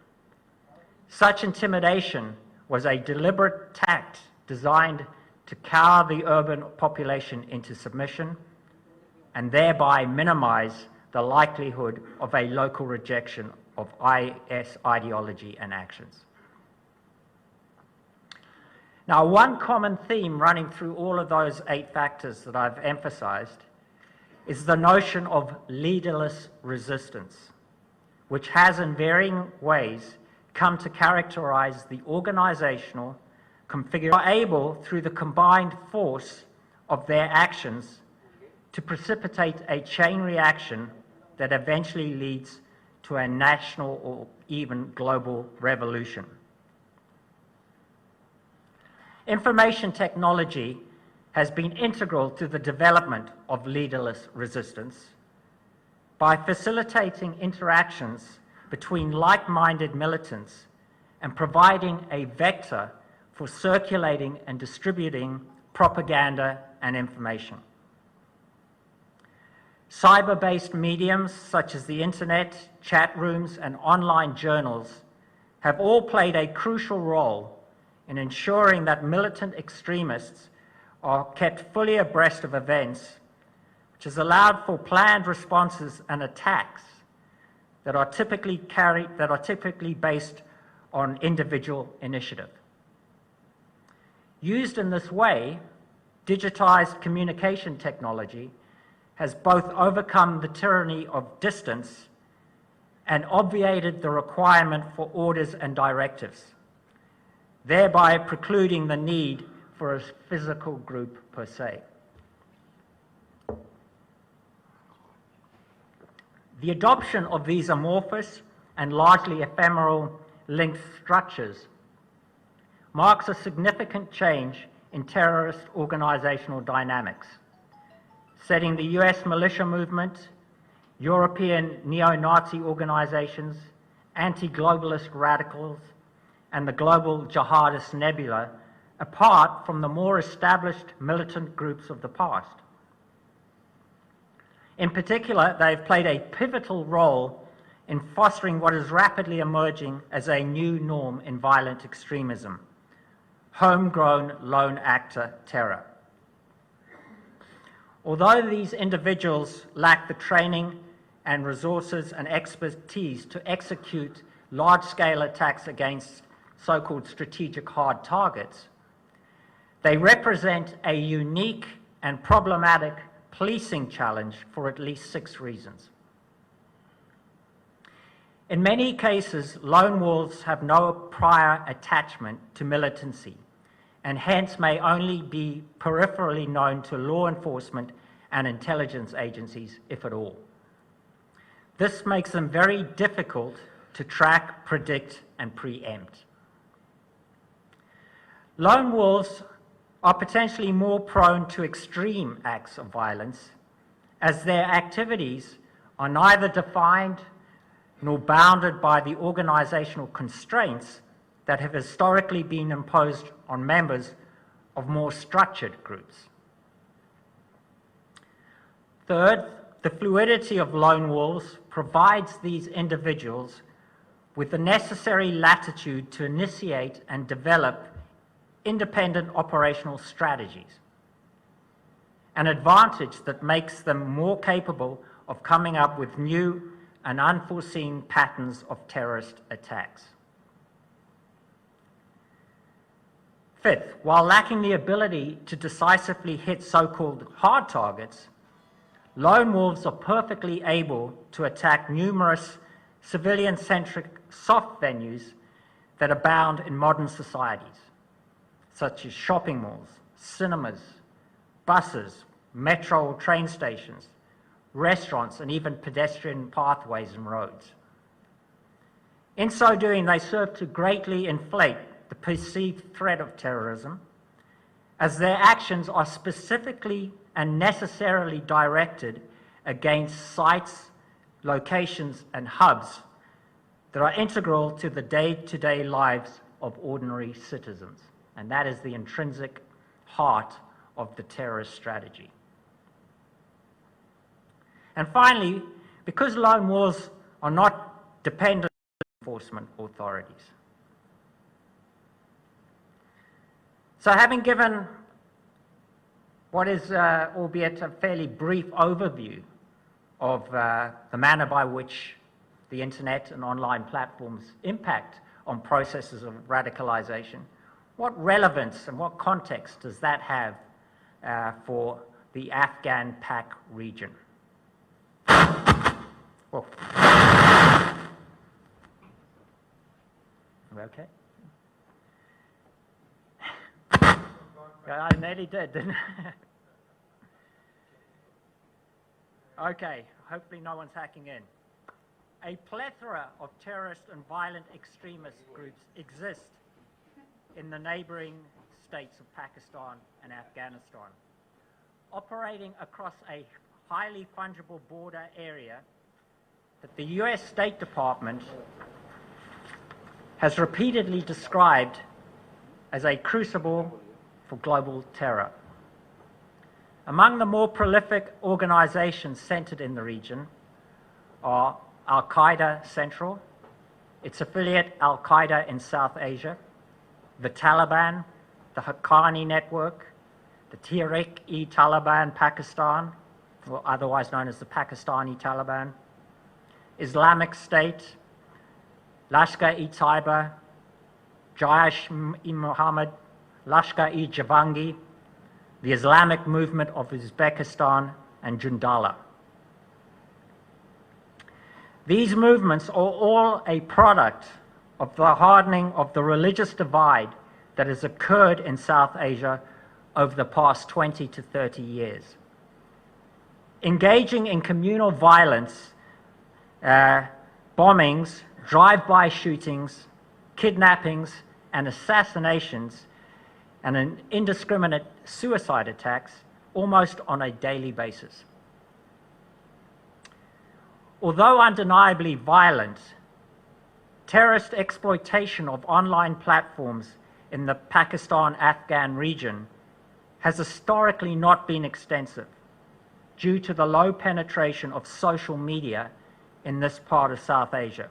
Such intimidation was a deliberate tact designed to cower the urban population into submission and thereby minimize the likelihood of a local rejection of IS ideology and actions. Now, one common theme running through all of those 8 factors that I've emphasized is the notion of leaderless resistance, which has in varying ways come to characterize the organizational configuration, are able, through the combined force of their actions, to precipitate a chain reaction that eventually leads to a national or even global revolution. Information technology has been integral to the development of leaderless resistance by facilitating interactions between like-minded militants and providing a vector for circulating and distributing propaganda and information. Cyber-based mediums such as the internet, chat rooms, and online journals have all played a crucial role in ensuring that militant extremists are kept fully abreast of events, which has allowed for planned responses and attacks that are typically based on individual initiative. Used in this way, digitized communication technology has both overcome the tyranny of distance and obviated the requirement for orders and directives, thereby precluding the need for a physical group per se. The adoption of these amorphous and largely ephemeral linked structures marks a significant change in terrorist organizational dynamics, setting the US militia movement, European neo-Nazi organizations, anti-globalist radicals, and the global jihadist nebula apart from the more established militant groups of the past. In particular, they've played a pivotal role in fostering what is rapidly emerging as a new norm in violent extremism: homegrown lone actor terror. Although these individuals lack the training and resources and expertise to execute large-scale attacks against so-called strategic hard targets, they represent a unique and problematic policing challenge for at least 6 reasons. In many cases, lone wolves have no prior attachment to militancy and hence may only be peripherally known to law enforcement and intelligence agencies, if at all. This makes them very difficult to track, predict, and preempt. Lone wolves are potentially more prone to extreme acts of violence, as their activities are neither defined nor bounded by the organizational constraints that have historically been imposed on members of more structured groups. Third, the fluidity of lone wolves provides these individuals with the necessary latitude to initiate and develop independent operational strategies, an advantage that makes them more capable of coming up with new and unforeseen patterns of terrorist attacks. Fifth, while lacking the ability to decisively hit so-called hard targets, lone wolves are perfectly able to attack numerous civilian-centric soft venues that abound in modern societies, such as shopping malls, cinemas, buses, metro or train stations, restaurants, and even pedestrian pathways and roads. In so doing, they serve to greatly inflate the perceived threat of terrorism, as their actions are specifically and necessarily directed against sites, locations, and hubs that are integral to the day-to-day lives of ordinary citizens. And that is the intrinsic heart of the terrorist strategy. And finally, because lone wolves are not dependent on enforcement authorities. So having given what is, albeit a fairly brief overview of the manner by which the internet and online platforms impact on processes of radicalization, what relevance and what context does that have for the Afghan PAC region? Oh. Okay. I nearly did, didn't I? Okay, hopefully no one's hacking in. A plethora of terrorist and violent extremist groups exist in the neighboring states of Pakistan and Afghanistan, operating across a highly fungible border area that the US State Department has repeatedly described as a crucible for global terror. Among the more prolific organizations centered in the region are Al-Qaeda Central, its affiliate Al-Qaeda in South Asia, the Taliban, the Haqqani Network, the Tehrik-e-Taliban Pakistan, or otherwise known as the Pakistani Taliban, Islamic State, Lashkar-e-Taiba, Jaish-e-Mohammed, Lashkar-e-Javangi, the Islamic Movement of Uzbekistan, and Jundala. These movements are all a product of the hardening of the religious divide that has occurred in South Asia over the past 20 to 30 years. Engaging in communal violence, bombings, drive-by shootings, kidnappings, and assassinations, and indiscriminate suicide attacks almost on a daily basis. Although undeniably violent, terrorist exploitation of online platforms in the Pakistan-Afghan region has historically not been extensive due to the low penetration of social media in this part of South Asia.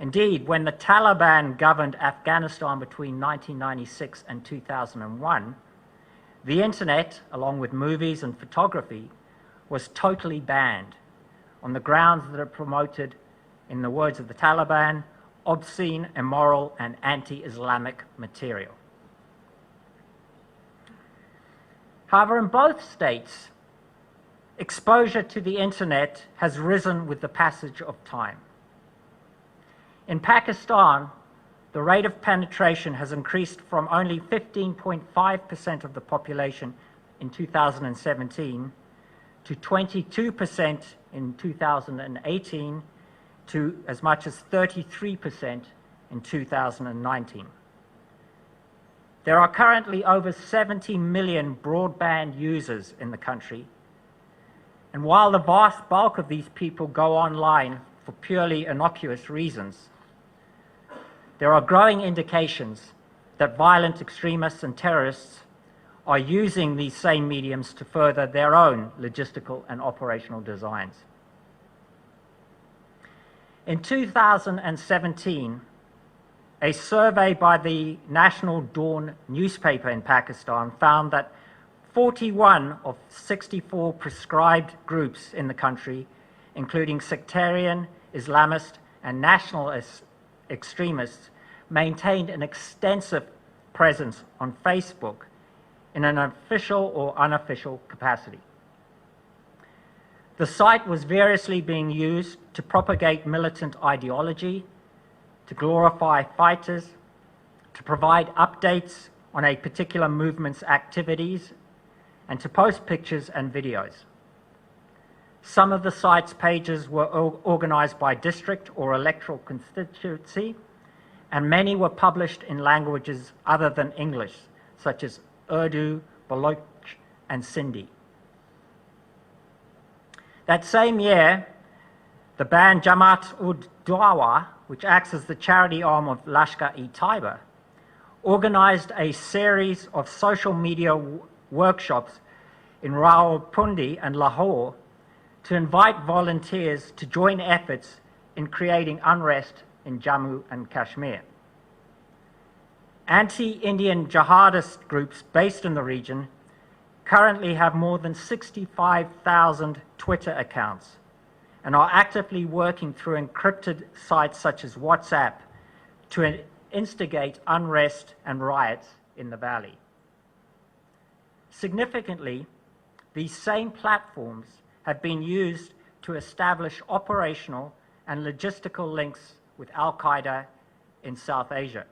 Indeed, when the Taliban governed Afghanistan between 1996 and 2001, the internet, along with movies and photography, was totally banned on the grounds that it promoted, in the words of the Taliban, obscene, immoral, and anti-Islamic material. However, in both states, exposure to the internet has risen with the passage of time. In Pakistan, the rate of penetration has increased from only 15.5% of the population in 2017 to 22% in 2018 to as much as 33% in 2019. There are currently over 70 million broadband users in the country, and while the vast bulk of these people go online for purely innocuous reasons, there are growing indications that violent extremists and terrorists are using these same mediums to further their own logistical and operational designs. In 2017, a survey by the National Dawn newspaper in Pakistan found that 41 of 64 prescribed groups in the country, including sectarian, Islamist, and nationalist extremists, maintained an extensive presence on Facebook in an official or unofficial capacity. The site was variously being used to propagate militant ideology, to glorify fighters, to provide updates on a particular movement's activities, and to post pictures and videos. Some of the site's pages were organized by district or electoral constituency, and many were published in languages other than English, such as Urdu, Baloch, and Sindhi. That same year, the band Jamaat-ud-Dawa, which acts as the charity arm of Lashkar-e-Taiba, organized a series of social media workshops in Rawalpindi and Lahore to invite volunteers to join efforts in creating unrest in Jammu and Kashmir. Anti-Indian jihadist groups based in the region currently have more than 65,000 Twitter accounts and are actively working through encrypted sites such as WhatsApp to instigate unrest and riots in the valley. Significantly, these same platforms have been used to establish operational and logistical links with Al-Qaeda in South Asia.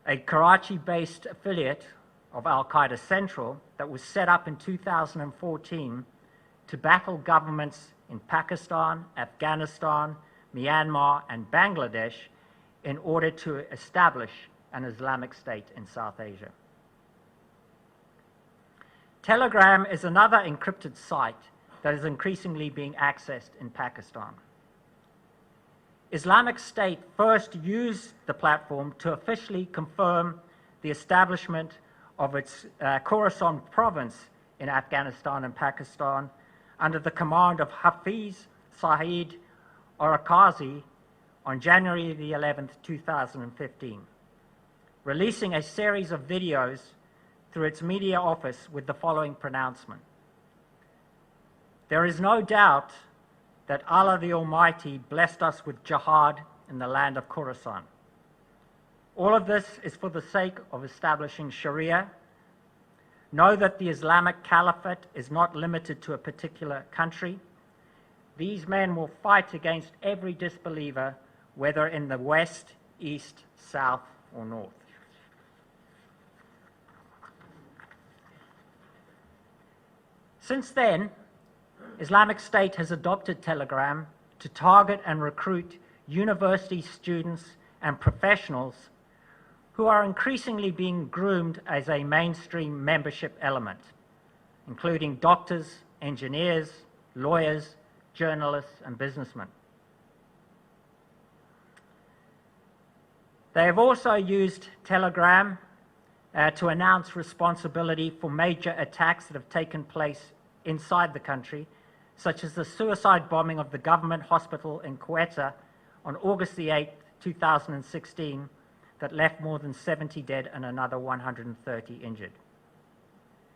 A Karachi-based affiliate of Al-Qaeda Central that was set up in 2014 to battle governments in Pakistan, Afghanistan, Myanmar, and Bangladesh in order to establish an Islamic State in South Asia. Telegram is another encrypted site that is increasingly being accessed in Pakistan. Islamic State first used the platform to officially confirm the establishment of its Khorasan province in Afghanistan and Pakistan under the command of Hafiz Saeed Orakazi on January the 11th, 2015, releasing a series of videos through its media office with the following pronouncement: "There is no doubt that Allah the Almighty blessed us with jihad in the land of Khorasan. All of this is for the sake of establishing Sharia. Know that the Islamic Caliphate is not limited to a particular country. These men will fight against every disbeliever, whether in the west, east, south, or north." Since then, Islamic State has adopted Telegram to target and recruit university students and professionals who are increasingly being groomed as a mainstream membership element, including doctors, engineers, lawyers, journalists, and businessmen. They have also used Telegram to announce responsibility for major attacks that have taken place inside the country, such as the suicide bombing of the government hospital in Quetta on August the 8th, 2016, that left more than 70 dead and another 130 injured.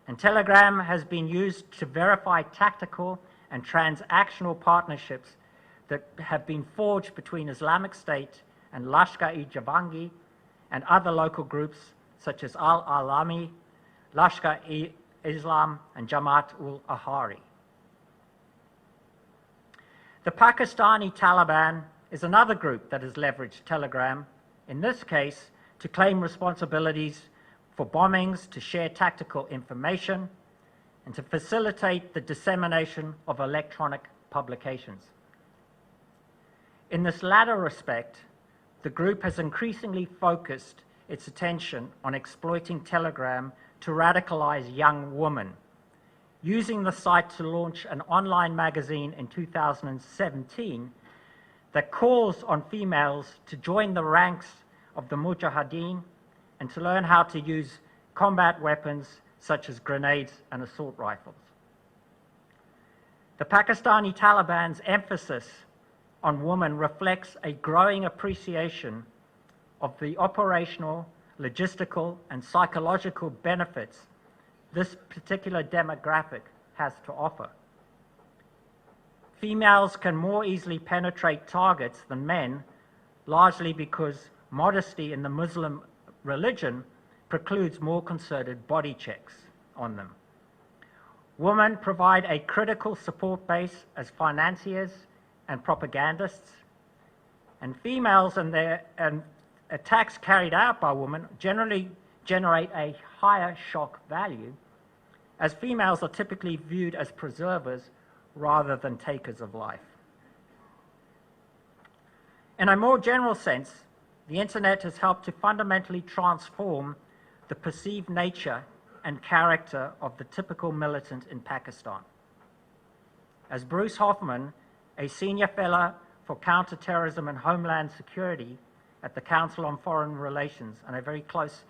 And Telegram has been used to verify tactical and transactional partnerships that have been forged between Islamic State and Lashkar-e-Javangi and other local groups such as Al-Alami, Lashkar-e-Islam, and Jamaat-ul-Ahari. The Pakistani Taliban is another group that has leveraged Telegram, in this case, to claim responsibilities for bombings, to share tactical information, and to facilitate the dissemination of electronic publications. In this latter respect, the group has increasingly focused its attention on exploiting Telegram to radicalize young women, using the site to launch an online magazine in 2017 that calls on females to join the ranks of the Mujahideen and to learn how to use combat weapons such as grenades and assault rifles. The Pakistani Taliban's emphasis on women reflects a growing appreciation of the operational, logistical, and psychological benefits this particular demographic has to offer. Females can more easily penetrate targets than men, largely because modesty in the Muslim religion precludes more concerted body checks on them. Women provide a critical support base as financiers and propagandists, and females and attacks carried out by women generally generate a higher shock value, as females are typically viewed as preservers rather than takers of life. In a more general sense, the internet has helped to fundamentally transform the perceived nature and character of the typical militant in Pakistan. As Bruce Hoffman, a senior fellow for counterterrorism and homeland security at the Council on Foreign Relations and a very close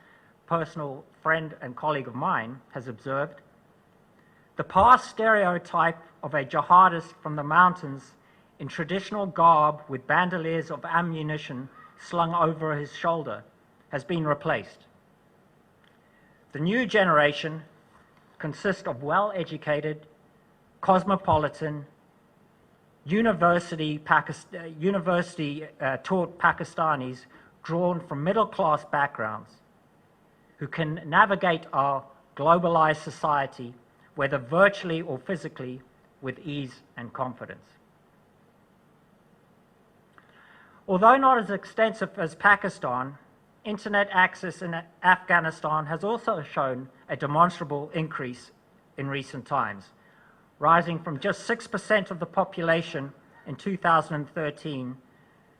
personal friend and colleague of mine, has observed, the past stereotype of a jihadist from the mountains in traditional garb with bandoliers of ammunition slung over his shoulder has been replaced. The new generation consists of well-educated, cosmopolitan, university-taught Pakistanis drawn from middle-class backgrounds who can navigate our globalized society, whether virtually or physically, with ease and confidence. Although not as extensive as Pakistan, internet access in Afghanistan has also shown a demonstrable increase in recent times, rising from just 6% of the population in 2013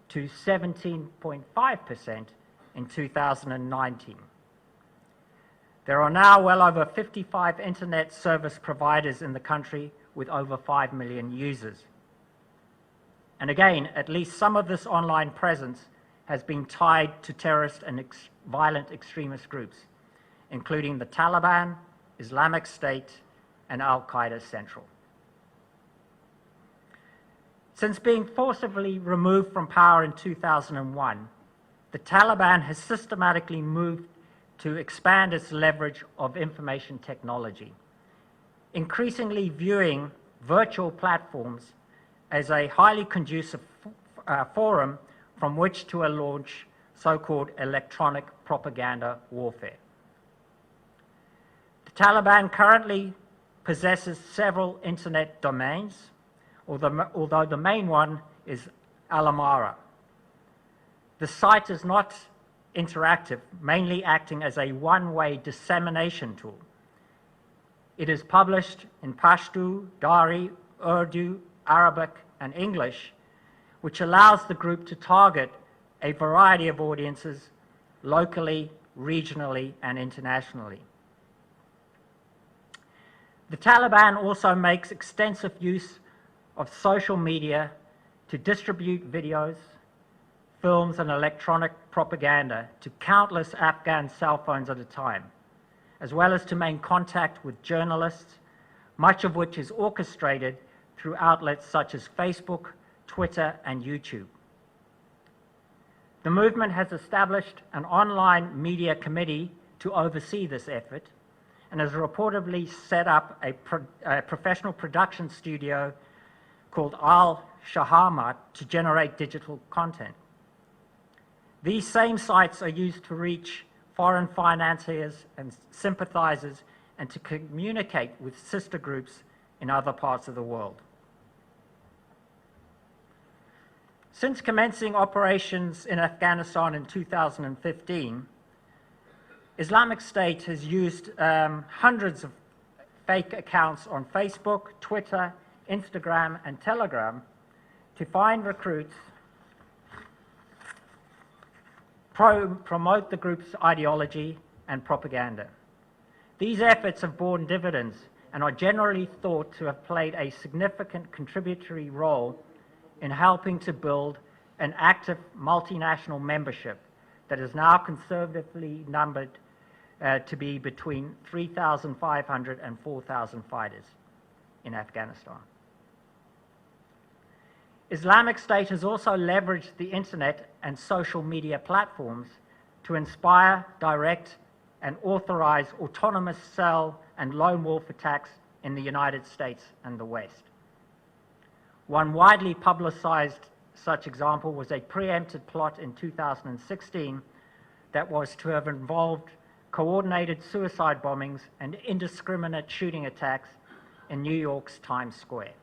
to 17.5% in 2019. There are now well over 55 internet service providers in the country with over 5 million users. And again, at least some of this online presence has been tied to terrorist and violent extremist groups, including the Taliban, Islamic State, and Al-Qaeda Central. Since being forcibly removed from power in 2001, the Taliban has systematically moved to expand its leverage of information technology, increasingly viewing virtual platforms as a highly conducive forum from which to launch so-called electronic propaganda warfare. The Taliban currently possesses several internet domains, although the main one is Al-Amara. The site is not interactive, mainly acting as a one-way dissemination tool. It is published in Pashto, Dari, Urdu, Arabic, and English, which allows the group to target a variety of audiences locally, regionally, and internationally. The Taliban also makes extensive use of social media to distribute videos, films, and electronic propaganda to countless Afghan cell phones at a time, as well as to maintain contact with journalists, much of which is orchestrated through outlets such as Facebook, Twitter, and YouTube. The movement has established an online media committee to oversee this effort and has reportedly set up a professional production studio called Al-Shahamat to generate digital content. These same sites are used to reach foreign financiers and sympathizers and to communicate with sister groups in other parts of the world. Since commencing operations in Afghanistan in 2015, Islamic State has used hundreds of fake accounts on Facebook, Twitter, Instagram, and Telegram to find recruits, promote the group's ideology and propaganda. These efforts have borne dividends and are generally thought to have played a significant contributory role in helping to build an active multinational membership that is now conservatively numbered to be between 3,500 and 4,000 fighters in Afghanistan. Islamic State has also leveraged the internet and social media platforms to inspire, direct, and authorize autonomous cell and lone wolf attacks in the United States and the West. One widely publicized such example was a preempted plot in 2016 that was to have involved coordinated suicide bombings and indiscriminate shooting attacks in New York's Times Square.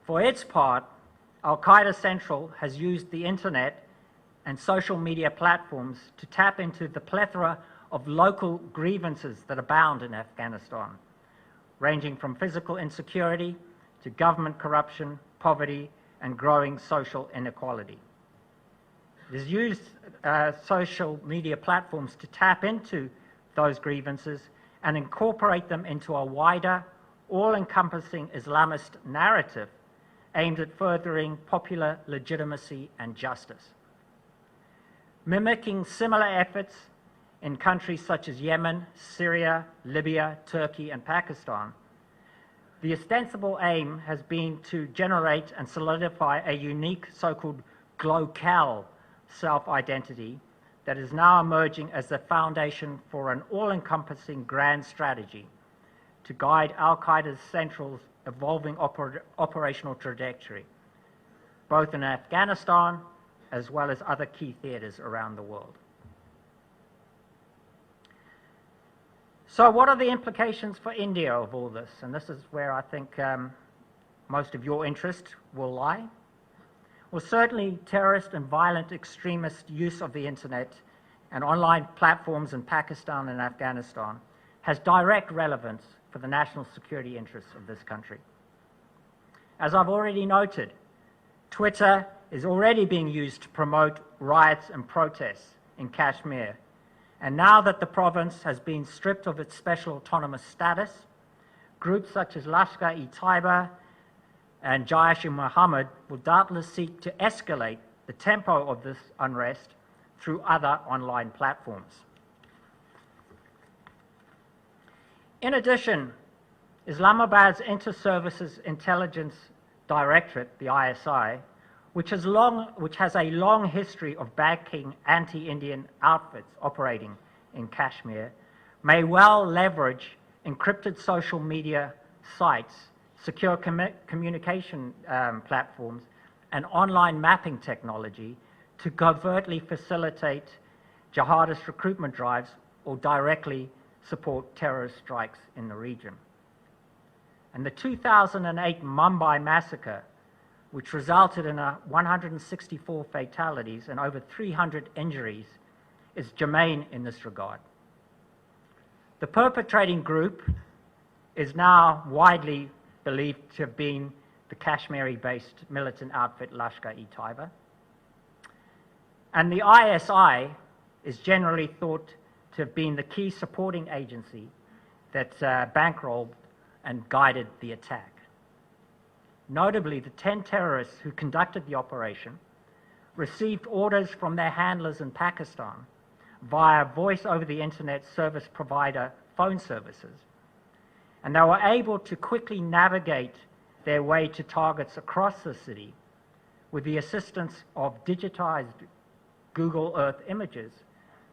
For its part, Al-Qaeda Central has used the internet and social media platforms to tap into the plethora of local grievances that abound in Afghanistan, ranging from physical insecurity to government corruption, poverty, and growing social inequality. It has used social media platforms to tap into those grievances and incorporate them into a wider, all-encompassing Islamist narrative aimed at furthering popular legitimacy and justice. Mimicking similar efforts in countries such as Yemen, Syria, Libya, Turkey, and Pakistan, the ostensible aim has been to generate and solidify a unique so-called glocal self-identity that is now emerging as the foundation for an all-encompassing grand strategy to guide Al-Qaeda Central's evolving operational trajectory, both in Afghanistan as well as other key theaters around the world. So what are the implications for India of all this? And this is where I think most of your interest will lie. Well, certainly terrorist and violent extremist use of the internet and online platforms in Pakistan and Afghanistan has direct relevance for the national security interests of this country. As I've already noted, Twitter is already being used to promote riots and protests in Kashmir. And now that the province has been stripped of its special autonomous status, groups such as Lashkar-e-Taiba and Jaish-e-Mohammed will doubtless seek to escalate the tempo of this unrest through other online platforms. In addition, Islamabad's Inter-Services Intelligence Directorate, the ISI, which has a long history of backing anti-Indian outfits operating in Kashmir, may well leverage encrypted social media sites, secure communication platforms, and online mapping technology to covertly facilitate jihadist recruitment drives or directly support terrorist strikes in the region. And the 2008 Mumbai massacre, which resulted in 164 fatalities and over 300 injuries, is germane in this regard. The perpetrating group is now widely believed to have been the Kashmiri-based militant outfit Lashkar-e-Taiba. And the ISI is generally thought to have been the key supporting agency that bankrolled and guided the attack. Notably, the 10 terrorists who conducted the operation received orders from their handlers in Pakistan via voice over the internet service provider phone services, and they were able to quickly navigate their way to targets across the city with the assistance of digitized Google Earth images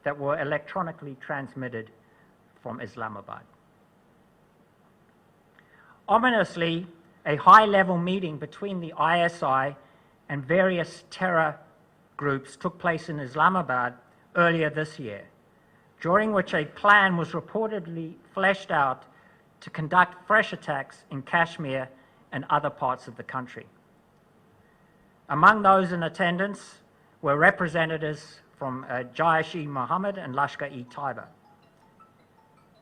that were electronically transmitted from Islamabad. Ominously, a high-level meeting between the ISI and various terror groups took place in Islamabad earlier this year, during which a plan was reportedly fleshed out to conduct fresh attacks in Kashmir and other parts of the country. Among those in attendance were representatives from Jaish-e-Mohammed and Lashkar-e-Taiba.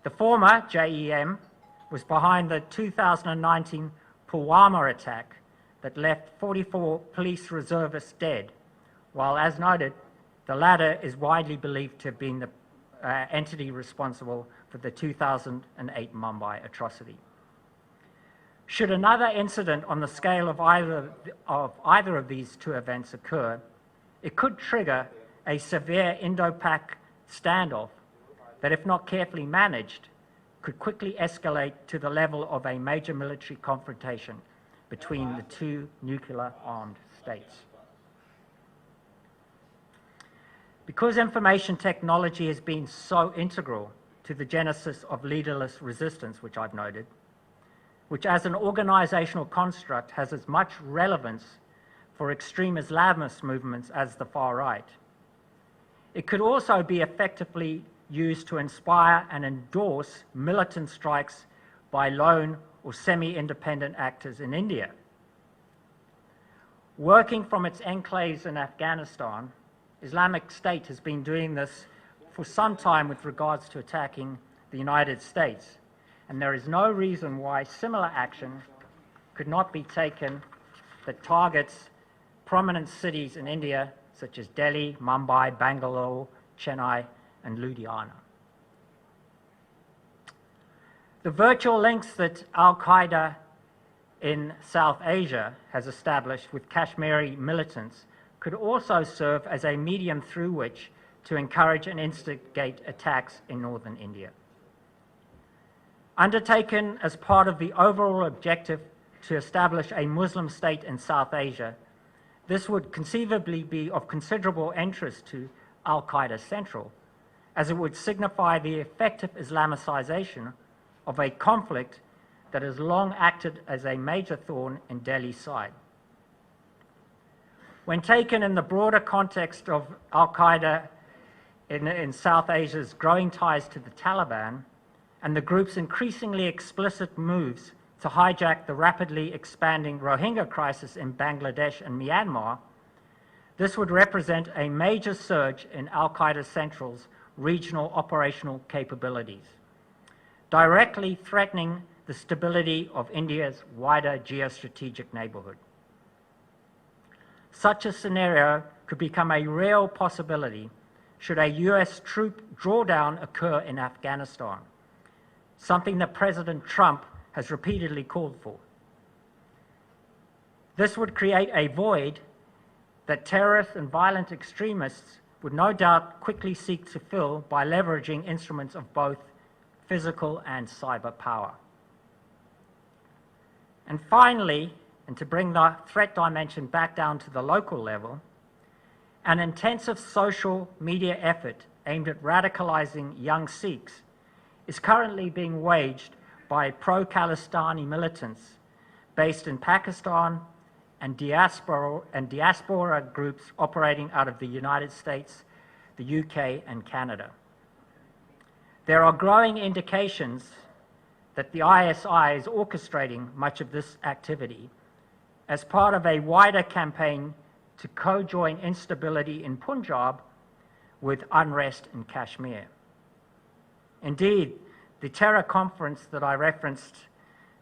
The former, JEM, was behind the 2019 Pulwama attack that left 44 police reservists dead, while, as noted, the latter is widely believed to have been the entity responsible for the 2008 Mumbai atrocity. Should another incident on the scale of either of these two events occur, it could trigger a severe Indo-Pak standoff that, if not carefully managed, could quickly escalate to the level of a major military confrontation between the two nuclear-armed states. Because information technology has been so integral to the genesis of leaderless resistance, which I've noted, which as an organizational construct has as much relevance for extreme Islamist movements as the far right, it could also be effectively used to inspire and endorse militant strikes by lone or semi-independent actors in India. Working from its enclaves in Afghanistan, Islamic State has been doing this for some time with regards to attacking the United States, and there is no reason why similar action could not be taken that targets prominent cities in India such as Delhi, Mumbai, Bangalore, Chennai, and Ludhiana. The virtual links that Al-Qaeda in South Asia has established with Kashmiri militants could also serve as a medium through which to encourage and instigate attacks in northern India. Undertaken as part of the overall objective to establish a Muslim state in South Asia, this would conceivably be of considerable interest to Al-Qaeda Central, as it would signify the effective Islamicization of a conflict that has long acted as a major thorn in Delhi's side. When taken in the broader context of Al-Qaeda in South Asia's growing ties to the Taliban and the group's increasingly explicit moves to hijack the rapidly expanding Rohingya crisis in Bangladesh and Myanmar, this would represent a major surge in Al-Qaeda Central's regional operational capabilities, directly threatening the stability of India's wider geostrategic neighborhood. Such a scenario could become a real possibility should a US troop drawdown occur in Afghanistan, something that President Trump has repeatedly called for. This would create a void that terrorists and violent extremists would no doubt quickly seek to fill by leveraging instruments of both physical and cyber power. And finally, and to bring the threat dimension back down to the local level, an intensive social media effort aimed at radicalizing young Sikhs is currently being waged by pro-Khalistani militants based in Pakistan and diaspora groups operating out of the United States, the UK, and Canada. There are growing indications that the ISI is orchestrating much of this activity as part of a wider campaign to co-join instability in Punjab with unrest in Kashmir. Indeed, the terror conference that I referenced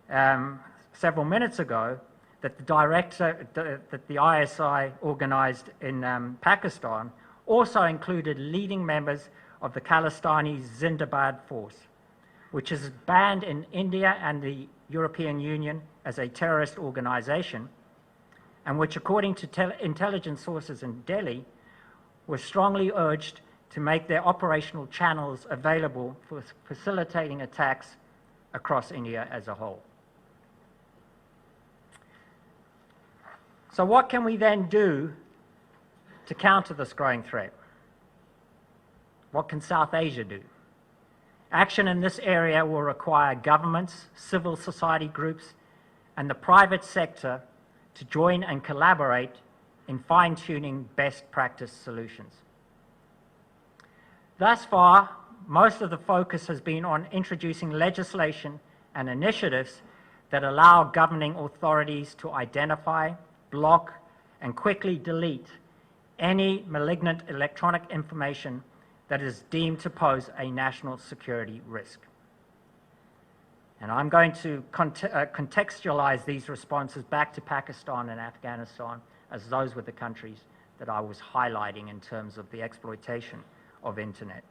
several minutes ago, that the ISI organized in Pakistan, also included leading members of the Khalistani Zindabad force, which is banned in India and the European Union as a terrorist organization, and which, according to intelligence sources in Delhi, were strongly urged to make their operational channels available for facilitating attacks across India as a whole. So what can we then do to counter this growing threat? What can South Asia do? Action in this area will require governments, civil society groups, and the private sector to join and collaborate in fine-tuning best practice solutions. Thus far, most of the focus has been on introducing legislation and initiatives that allow governing authorities to identify, block, and quickly delete any malignant electronic information that is deemed to pose a national security risk. And I'm going to contextualize these responses back to Pakistan and Afghanistan, as those were the countries that I was highlighting in terms of the exploitation of internet.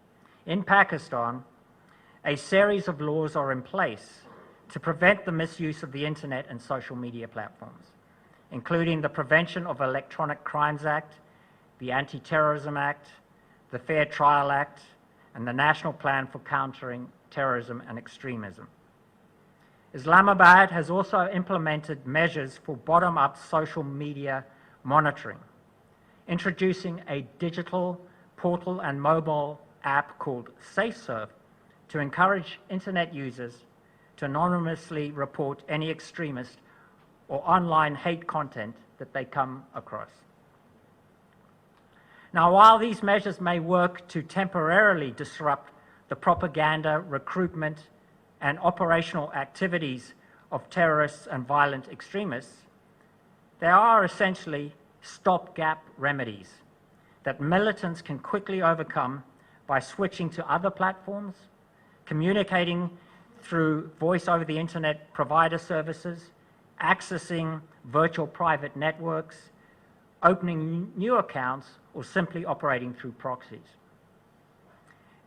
In Pakistan, a series of laws are in place to prevent the misuse of the internet and social media platforms, including the Prevention of Electronic Crimes Act, the Anti-Terrorism Act, the Fair Trial Act, and the National Plan for Countering Terrorism and Extremism. Islamabad has also implemented measures for bottom-up social media monitoring, introducing a digital portal and mobile app called SafeSurf to encourage internet users to anonymously report any extremist or online hate content that they come across. Now, while these measures may work to temporarily disrupt the propaganda, recruitment, and operational activities of terrorists and violent extremists, they are essentially stopgap remedies that militants can quickly overcome by switching to other platforms, communicating through voice over the internet provider services, accessing virtual private networks, opening new accounts, or simply operating through proxies.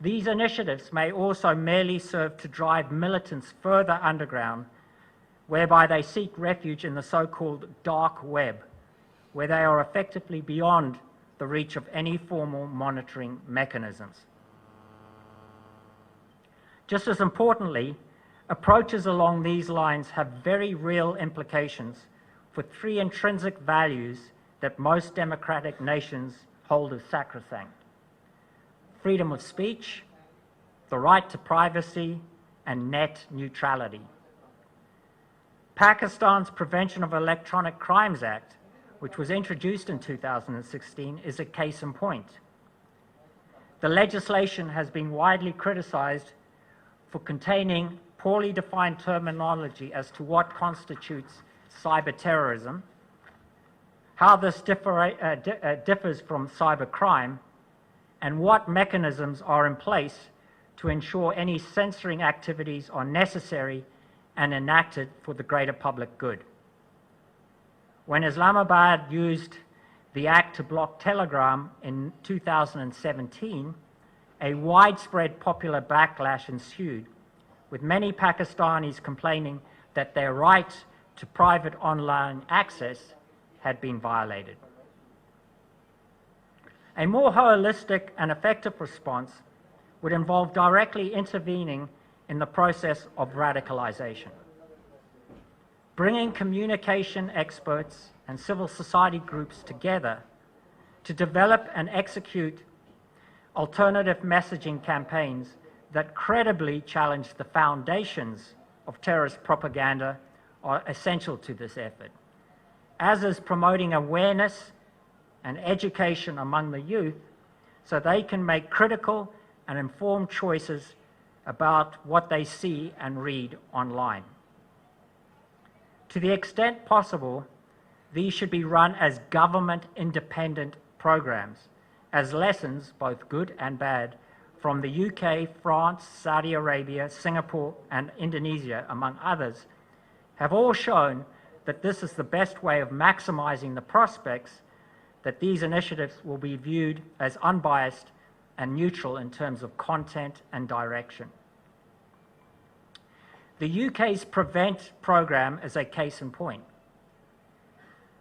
These initiatives may also merely serve to drive militants further underground, whereby they seek refuge in the so-called dark web, where they are effectively beyond the reach of any formal monitoring mechanisms. Just as importantly, approaches along these lines have very real implications for three intrinsic values that most democratic nations hold as sacrosanct: freedom of speech, the right to privacy, and net neutrality. Pakistan's Prevention of Electronic Crimes Act, which was introduced in 2016, is a case in point. The legislation has been widely criticized for containing poorly defined terminology as to what constitutes cyber terrorism, how this differs from cyber crime, and what mechanisms are in place to ensure any censoring activities are necessary and enacted for the greater public good. When Islamabad used the Act to block Telegram in 2017, a widespread popular backlash ensued, with many Pakistanis complaining that their right to private online access had been violated. A more holistic and effective response would involve directly intervening in the process of radicalization, bringing communication experts and civil society groups together to develop and execute alternative messaging campaigns that credibly challenge the foundations of terrorist propaganda are essential to this effort, as is promoting awareness and education among the youth so they can make critical and informed choices about what they see and read online. To the extent possible, these should be run as government-independent programs, as lessons, both good and bad, from the UK, France, Saudi Arabia, Singapore, and Indonesia, among others, have all shown that this is the best way of maximizing the prospects that these initiatives will be viewed as unbiased and neutral in terms of content and direction. The UK's Prevent programme is a case in point.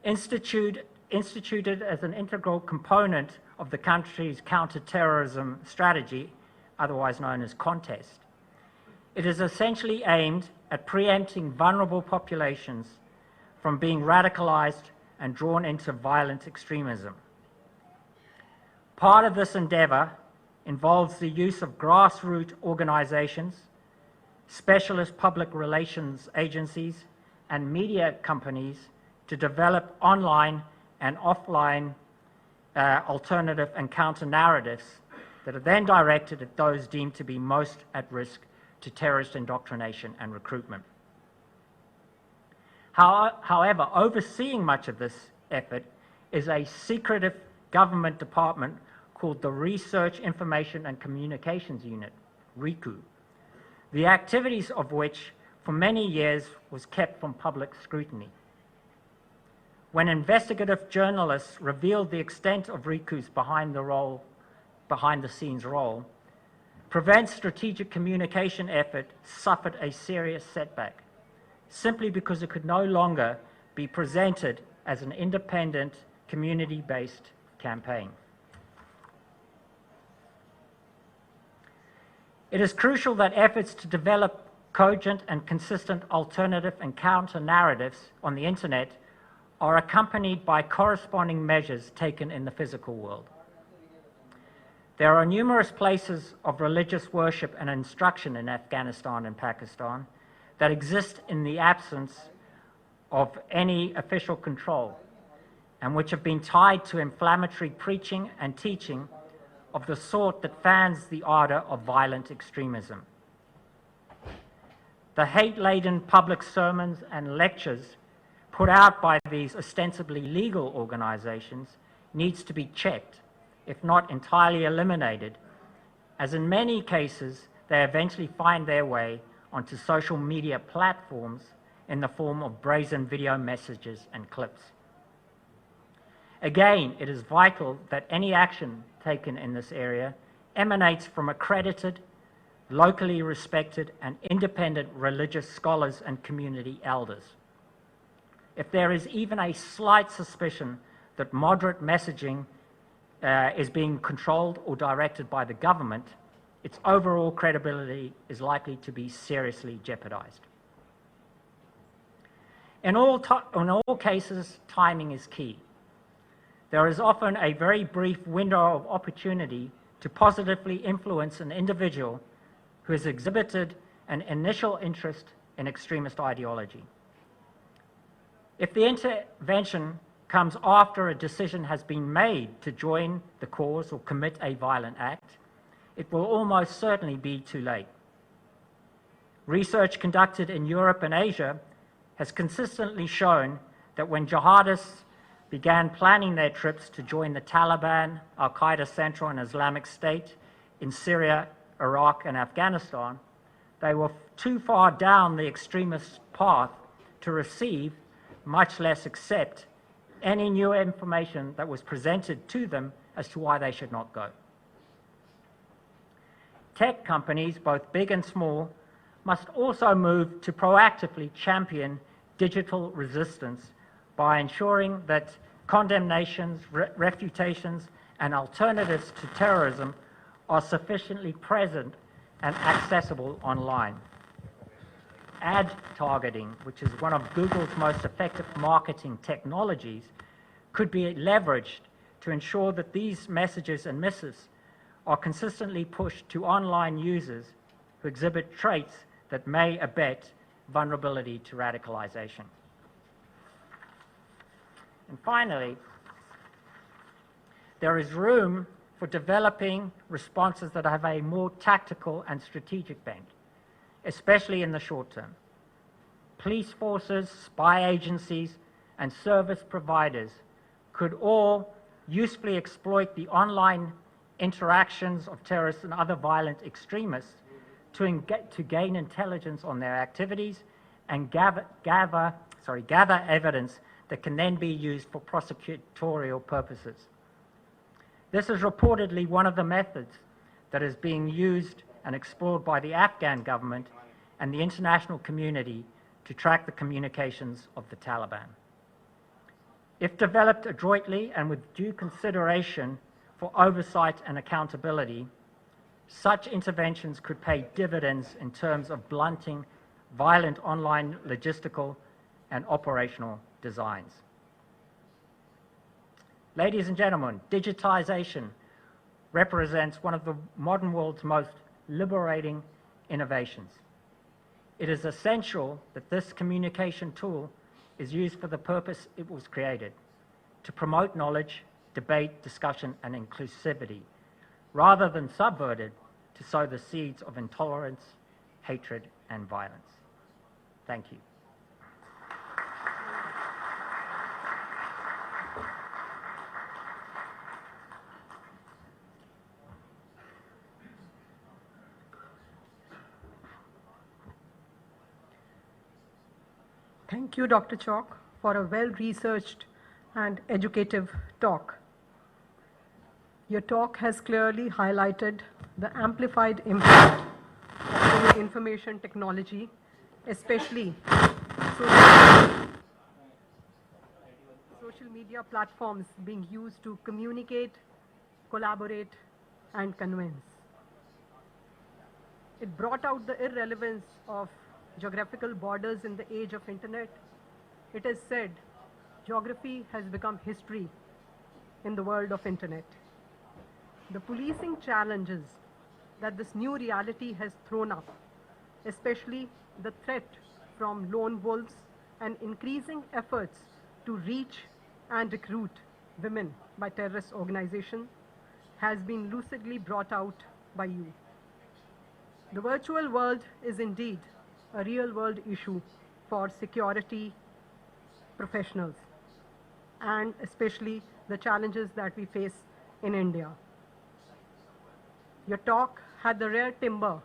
Instituted as an integral component of the country's counter-terrorism strategy, otherwise known as Contest, it is essentially aimed at preempting vulnerable populations from being radicalized and drawn into violent extremism. Part of this endeavor involves the use of grassroots organizations, specialist public relations agencies, and media companies to develop online and offline alternative and counter narratives that are then directed at those deemed to be most at risk to terrorist indoctrination and recruitment. However, overseeing much of this effort is a secretive government department called the Research, Information and Communications Unit, RICU, the activities of which for many years was kept from public scrutiny. When investigative journalists revealed the extent of RICU's behind-the-scenes role, Prevent's strategic communication effort suffered a serious setback, simply because it could no longer be presented as an independent, community-based campaign. It is crucial that efforts to develop cogent and consistent alternative and counter narratives on the internet are accompanied by corresponding measures taken in the physical world. There are numerous places of religious worship and instruction in Afghanistan and Pakistan that exist in the absence of any official control, and which have been tied to inflammatory preaching and teaching of the sort that fans the ardor of violent extremism. The hate-laden public sermons and lectures put out by these ostensibly legal organizations needs to be checked, if not entirely eliminated, as in many cases they eventually find their way onto social media platforms in the form of brazen video messages and clips. Again, it is vital that any action taken in this area emanates from accredited, locally respected and independent religious scholars and community elders. If there is even a slight suspicion that moderate messaging is being controlled or directed by the government, its overall credibility is likely to be seriously jeopardized. In all cases, timing is key. There is often a very brief window of opportunity to positively influence an individual who has exhibited an initial interest in extremist ideology. If the intervention comes after a decision has been made to join the cause or commit a violent act, it will almost certainly be too late. Research conducted in Europe and Asia has consistently shown that when jihadists began planning their trips to join the Taliban, Al-Qaeda Central and Islamic State in Syria, Iraq and Afghanistan, they were too far down the extremist path to receive, much less accept, any new information that was presented to them as to why they should not go. Tech companies, both big and small, must also move to proactively champion digital resistance by ensuring that condemnations, refutations, and alternatives to terrorism are sufficiently present and accessible online. Ad targeting, which is one of Google's most effective marketing technologies, could be leveraged to ensure that these messages and missives are consistently pushed to online users who exhibit traits that may abet vulnerability to radicalization. And finally, there is room for developing responses that have a more tactical and strategic bent, especially in the short term. Police forces, spy agencies, and service providers could all usefully exploit the online interactions of terrorists and other violent extremists to gain intelligence on their activities and gather evidence that can then be used for prosecutorial purposes. This is reportedly one of the methods that is being used and explored by the Afghan government and the international community to track the communications of the Taliban. If developed adroitly and with due consideration for oversight and accountability, such interventions could pay dividends in terms of blunting violent online logistical and operational designs. Ladies and gentlemen, digitization represents one of the modern world's most liberating innovations. It is essential that this communication tool is used for the purpose it was created, to promote knowledge, debate, discussion, and inclusivity, rather than subverted to sow the seeds of intolerance, hatred, and violence. Thank you. Thank you, Dr. Chalk, for a well-researched and educative talk. Your talk has clearly highlighted the amplified impact of information technology, especially social media platforms being used to communicate, collaborate, and convince. It brought out the irrelevance of geographical borders in the age of internet, it is said geography has become history in the world of internet. The policing challenges that this new reality has thrown up, especially the threat from lone wolves and increasing efforts to reach and recruit women by terrorist organizations, has been lucidly brought out by you. The virtual world is indeed a real-world issue for security professionals, and especially the challenges that we face in India. Your talk had the rare timber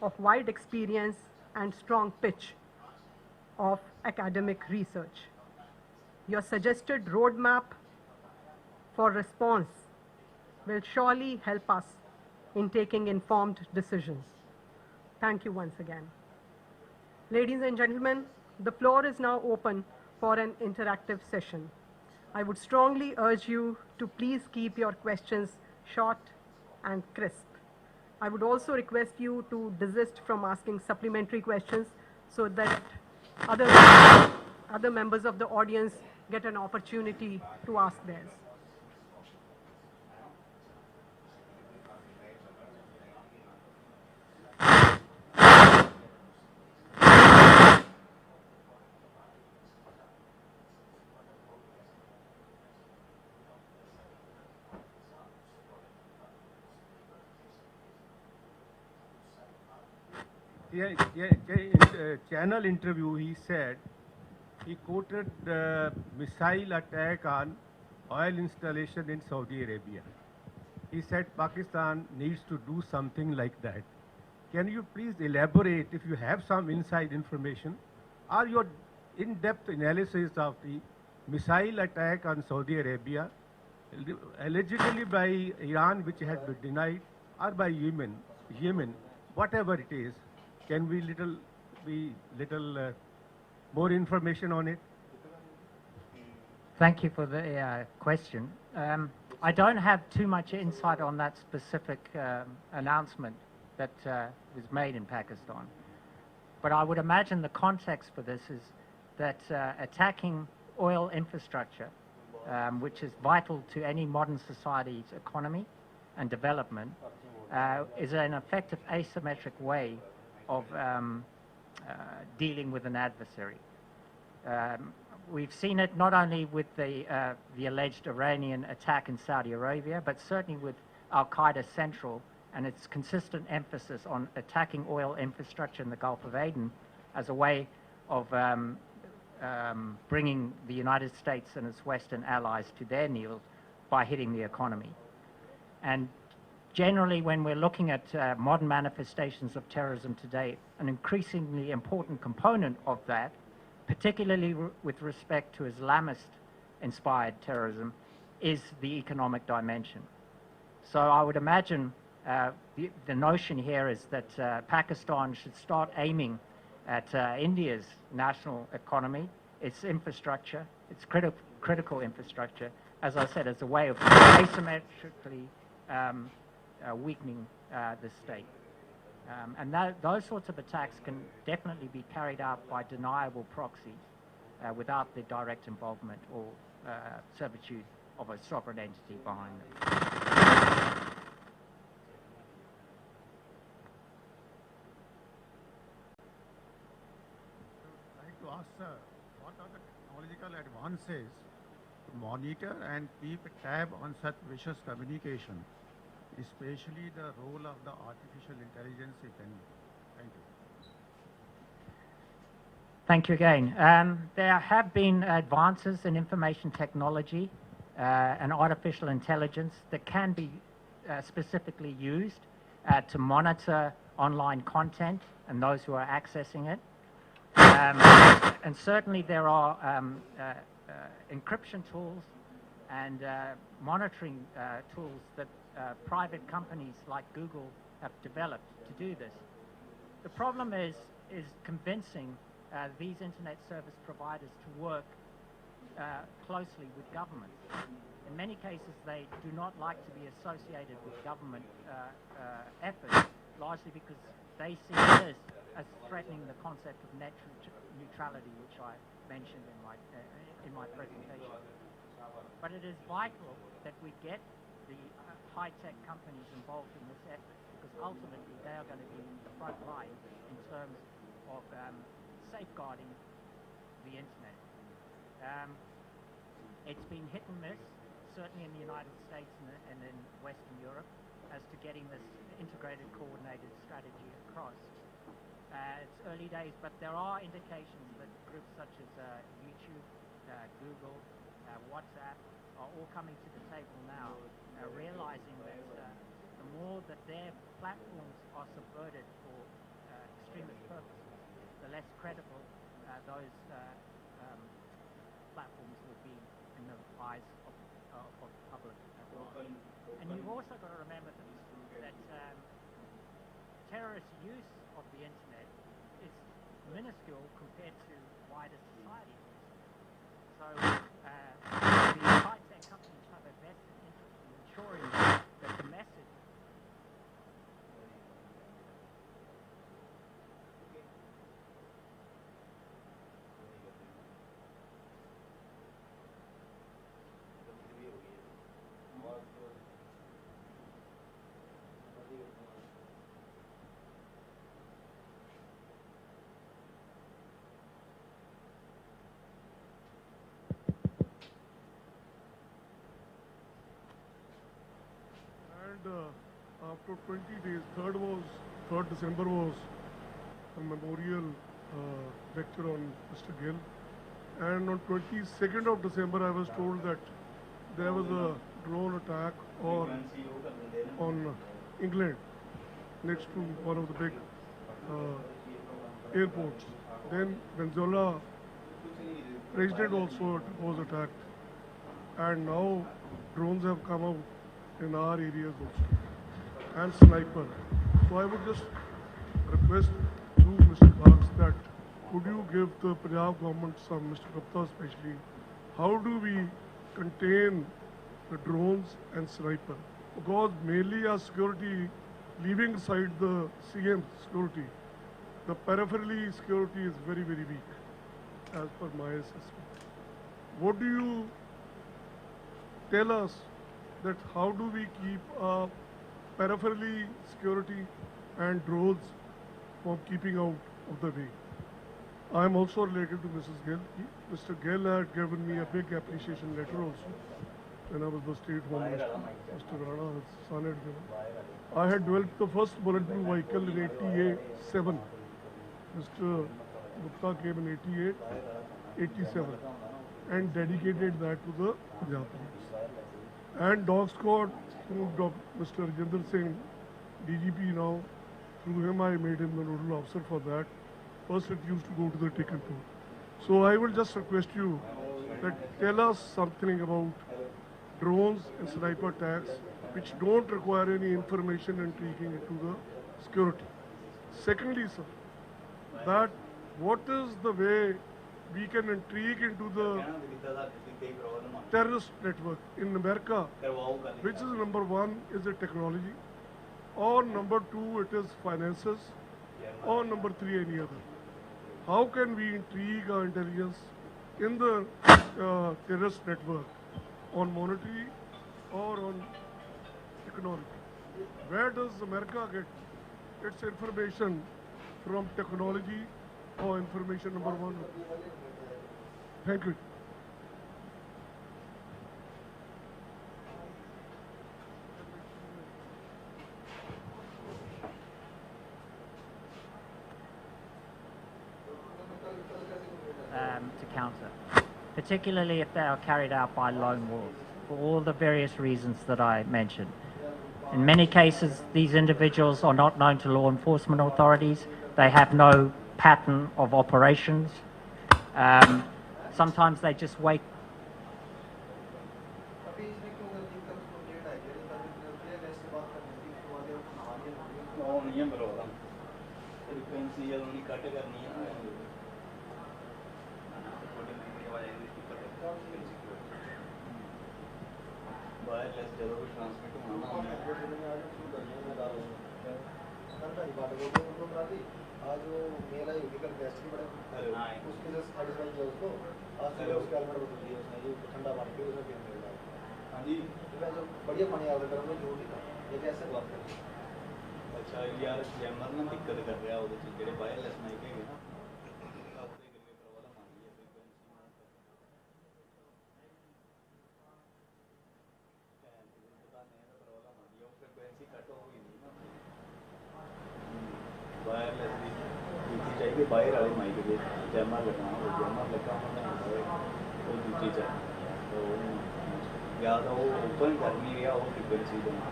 of wide experience and strong pitch of academic research. Your suggested roadmap for response will surely help us in taking informed decisions. Thank you once again. Ladies and gentlemen, the floor is now open for an interactive session. I would strongly urge you to please keep your questions short and crisp. I would also request you to desist from asking supplementary questions so that other members of the audience get an opportunity to ask theirs. Channel interview, he said, he quoted the missile attack on oil installation in Saudi Arabia. He said Pakistan needs to do something like that. Can you please elaborate if you have some inside information or your in-depth analysis of the missile attack on Saudi Arabia, allegedly by Iran, which has been denied, or by Yemen, whatever it is. Can we be little more information on it? Thank you for the question. I don't have too much insight on that specific announcement that was made in Pakistan. But I would imagine the context for this is that attacking oil infrastructure, which is vital to any modern society's economy and development, is an effective asymmetric way of dealing with an adversary. We've seen it not only with the alleged Iranian attack in Saudi Arabia, but certainly with Al-Qaeda Central and its consistent emphasis on attacking oil infrastructure in the Gulf of Aden as a way of bringing the United States and its Western allies to their knees by hitting the economy. And generally, when we're looking at modern manifestations of terrorism today, an increasingly important component of that, particularly with respect to Islamist-inspired terrorism, is the economic dimension. So I would imagine the notion here is that Pakistan should start aiming at India's national economy, its infrastructure, its critical infrastructure, as I said, as a way of asymmetrically weakening the state. And those sorts of attacks can definitely be carried out by deniable proxies without the direct involvement or servitude of a sovereign entity behind them. I'd like to ask, sir, what are the technological advances to monitor and keep a tab on such vicious communication, especially the role of the artificial intelligence, if any? Thank you. Thank you again. There have been advances in information technology and artificial intelligence that can be specifically used to monitor online content and those who are accessing it. And certainly there are encryption tools and monitoring tools that private companies like Google have developed to do this. The problem is convincing these internet service providers to work closely with government. In many cases, they do not like to be associated with government efforts, largely because they see this as threatening the concept of net neutrality, which I mentioned in my presentation. But it is vital that we get the high-tech companies involved in this effort, because ultimately they are going to be the front line in terms of safeguarding the internet. It's been hit and miss, certainly in the United States and in Western Europe, as to getting this integrated, coordinated strategy across. It's early days, but there are indications that groups such as YouTube, Google, WhatsApp are all coming to the table now, realizing that the more that their platforms are subverted for extremist purposes, the less credible those platforms will be in the eyes of the public at large. And you've also got to remember that terrorist use of the internet is minuscule compared to wider society. So the high-tech companies have a vested interest in ensuring that the message after 20 days, 3rd December was a memorial lecture on Mr. Gill, and on 22nd of December I was told that there was a drone attack on England next to one of the big airports. Then Venezuela president also was attacked, and now drones have come out in our areas also, and sniper. So I would just request you, Mr. Parks, that could you give the Punjab government some, Mr. Gupta especially, how do we contain the drones and sniper? Because mainly our security, leaving aside the CM security, the peripherally security is very, very weak, as per my assessment. What do you tell us that how do we keep peripherally security and drones from keeping out of the way? I am also related to Mrs. Gill. Mr. Gill had given me a big appreciation letter also when I was the state home minister. Mr. Rana, his son, had given. I had developed the first bulletproof vehicle in 88-7. Mr. Gupta came in 88, 87 and dedicated that to the Punjab police. And dog squad through Mr. Rajinder Singh, DGP now, through him I made him the nodal officer for that. First it used to go to the ticket pool. So I will just request you that tell us something about drones and sniper attacks which don't require any information and taking into the security. Secondly, sir, that what is the way we can intrigue into the terrorist network in America, which is number one is the technology, or number two it is finances, or number three any other. How can we intrigue our intelligence in the terrorist network on monetary or on economic? Where does America get its information from, technology or information number one? Thank you. To counter, particularly if they are carried out by lone wolves, for all the various reasons that I mentioned. In many cases, these individuals are not known to law enforcement authorities. They have no pattern of operations. Sometimes they just wait. अच्छा यार jammer ना दिक्कत कर रहा है जो wireless mic है ना वायरलेस दूसरी चाहिए बाहर वाले माइक के जैमर लगना हो जैमर लगा होना वो दूसरी चाहिए तो या तो वो ओपन करनी है वो फ्रिक्वेंसी देना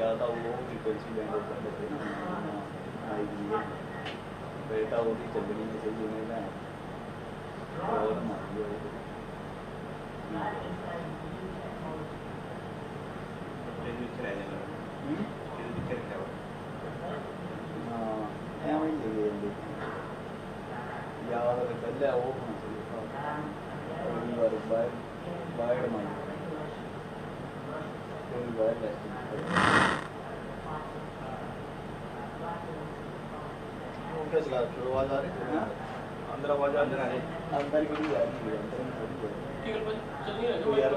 या तो वो फ्रिक्वेंसी बैंड ओपन करते ना आई हुई है बेटा वो भी चलनी नहीं चाहिए उन्हें और मारिए ਐਵੇਂ ਹੀ ਲੈ ਜਾਂਦੇ ਯਾਰ ਪਹਿਲਾਂ ਉਹ ਹੋਣਾ ਚਾਹੀਦਾ ਕੋਈ ਵਾਰ ਬਾਹਰ ਮਾਈ ਕੋਈ ਬਾਹਰ ਲੈਸਟ उनका चला आवाज आ रही है अंदर आवाज अंदर आ रही अंदर की आ रही है अंदर में थोड़ी चलिए तो यार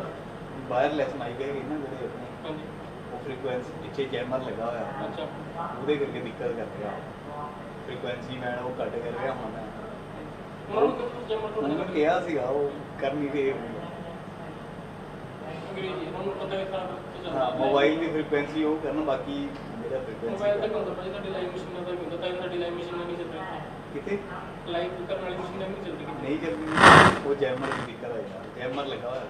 वायरलेस माइक है ना ਜਿਹੜੇ अपने वो फ्रीक्वेंसी पीछे जैमर लगा हुआ है अच्छा ਉਹਦੇ ਕਰਕੇ ਦਿੱਕਤ ਕਰ ਰਿਹਾ फ्रीक्वेंसी मैं वो कट कर ਰਿਹਾ ਹੁਣ ਉਹਨੂੰ ਕਿਹਾ ਸੀਗਾ ਉਹ ਕਰ ਨਹੀਂ ਰਹੇ ਹਾਂ ਮੋਬਾਈਲ ਦੀ ਫ੍ਰੀਕੁਐਂਸੀ ਉਹ ਕਰਨ ਬਾਕੀ ਜਿਹੜਾ ਫ੍ਰੀਕੁਐਂਸੀ ਮੋਬਾਈਲ ਤੱਕ ਹੁੰਦਾ ਭਾਜੀ ਤੁਹਾਡੀ ਲਾਈਵ ਮਸ਼ੀਨਾਂ ਦਾ ਹੁੰਦਾ ਤਾਂ ਤੁਹਾਡੀ ਲਾਈਵ ਮਸ਼ੀਨਾਂ ਨਹੀਂ ਚੱਲ ਰਹੀ ਕਿਤੇ ਲਾਈਵ ਕਰਨ ਵਾਲੀ ਮਸ਼ੀਨਾਂ ਨਹੀਂ ਚੱਲ ਰਹੀ ਨਹੀਂ ਚੱਲ ਰਹੀ ਉਹ ਜੈਮਰ ਦੀ ਦਿੱਕਤ ਹੈ ਯਾਰ ਜੈਮਰ ਲੱਗਾ ਹੋਇਆ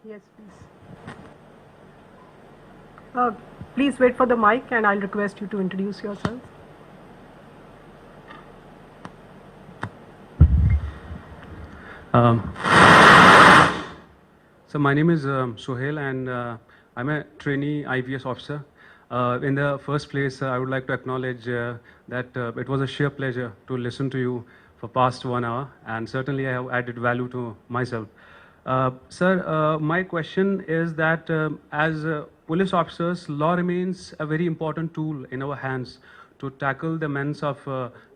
Yes, please. Please wait for the mic and I'll request you to introduce yourself. So my name is Sohail and I'm a trainee IPS officer. In the first place, I would like to acknowledge that it was a sheer pleasure to listen to you for past 1 hour, and certainly I have added value to myself. Sir, my question is that as police officers, law remains a very important tool in our hands to tackle the menace of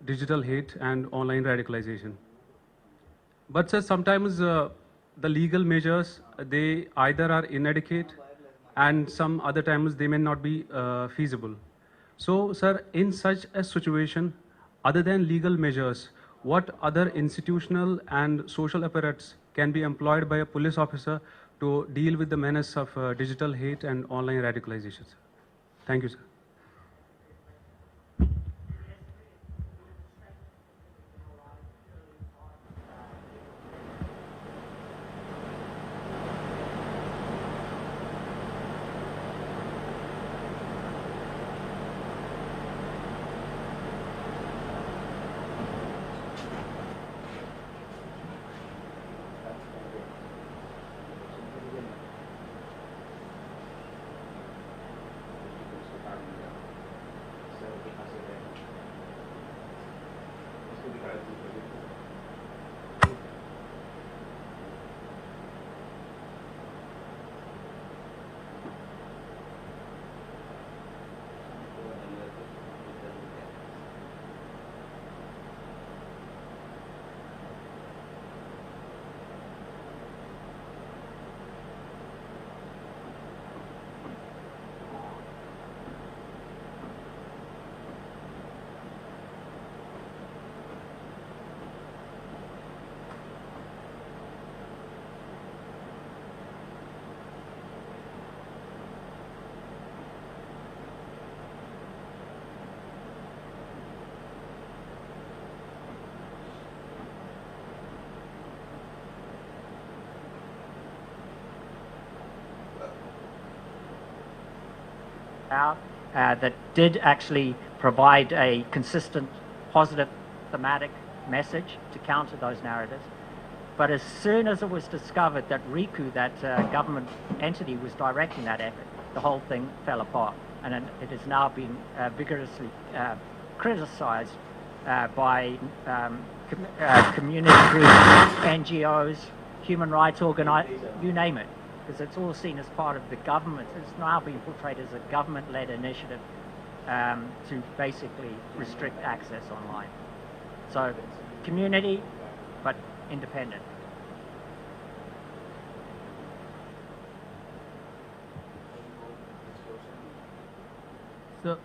digital hate and online radicalization. But sir, sometimes the legal measures, they either are inadequate and some other times they may not be feasible. So sir, in such a situation, other than legal measures, what other institutional and social apparatus can be employed by a police officer to deal with the menace of digital hate and online radicalization? Thank you, sir. out that did actually provide a consistent, positive, thematic message to counter those narratives. But as soon as it was discovered that RICU, that government entity, was directing that effort, the whole thing fell apart. And it has now been vigorously criticized by community groups, NGOs, human rights organizations, you name it, because it's all seen as part of the government. It's now being portrayed as a government-led initiative to basically restrict access online. So community, but independent. So,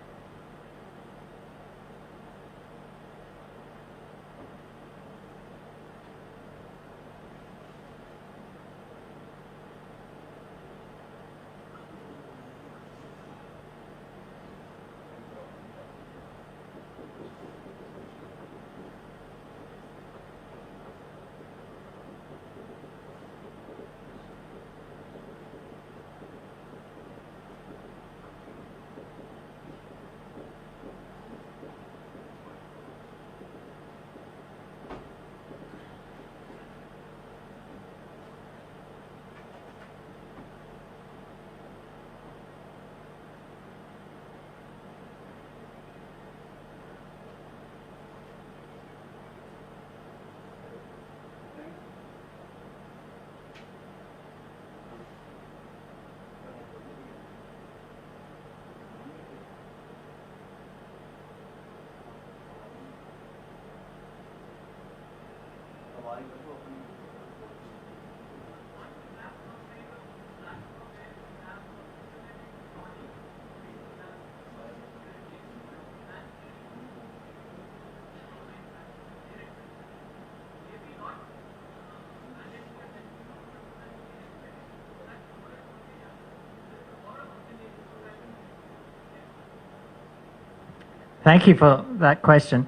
Thank you for that question.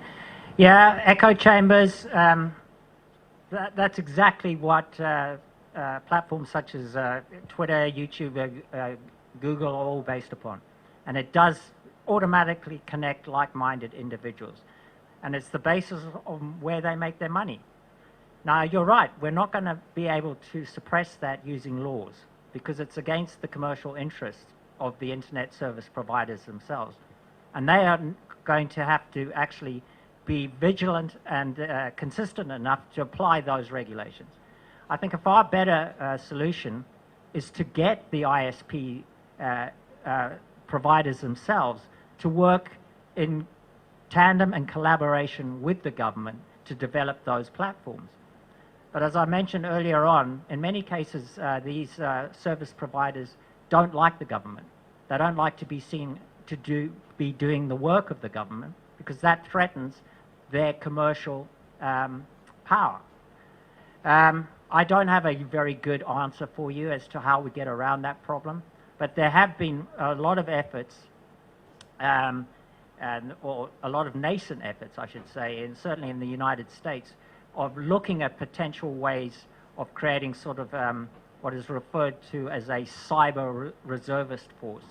Yeah, echo chambers, that's exactly what platforms such as Twitter, YouTube, Google are all based upon. And it does automatically connect like-minded individuals. And it's the basis on where they make their money. Now, you're right, we're not going to be able to suppress that using laws because it's against the commercial interests of the internet service providers themselves. And they are going to have to actually be vigilant and consistent enough to apply those regulations. I think a far better solution is to get the ISP providers themselves to work in tandem and collaboration with the government to develop those platforms. But as I mentioned earlier on, in many cases, these service providers don't like the government. They don't like to be seen to be doing the work of the government because that threatens their commercial power. I don't have a very good answer for you as to how we get around that problem, but there have been a lot of efforts, or a lot of nascent efforts, I should say, and certainly in the United States, of looking at potential ways of creating sort of what is referred to as a cyber reservist force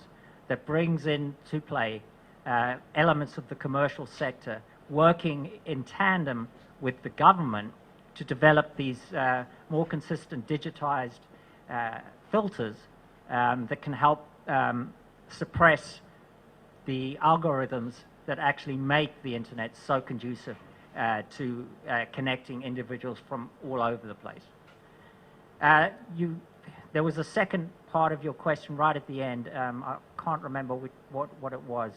that brings into play elements of the commercial sector working in tandem with the government to develop these more consistent digitized filters that can help suppress the algorithms that actually make the internet so conducive to connecting individuals from all over the place. There was a second part of your question right at the end. I can't remember what it was.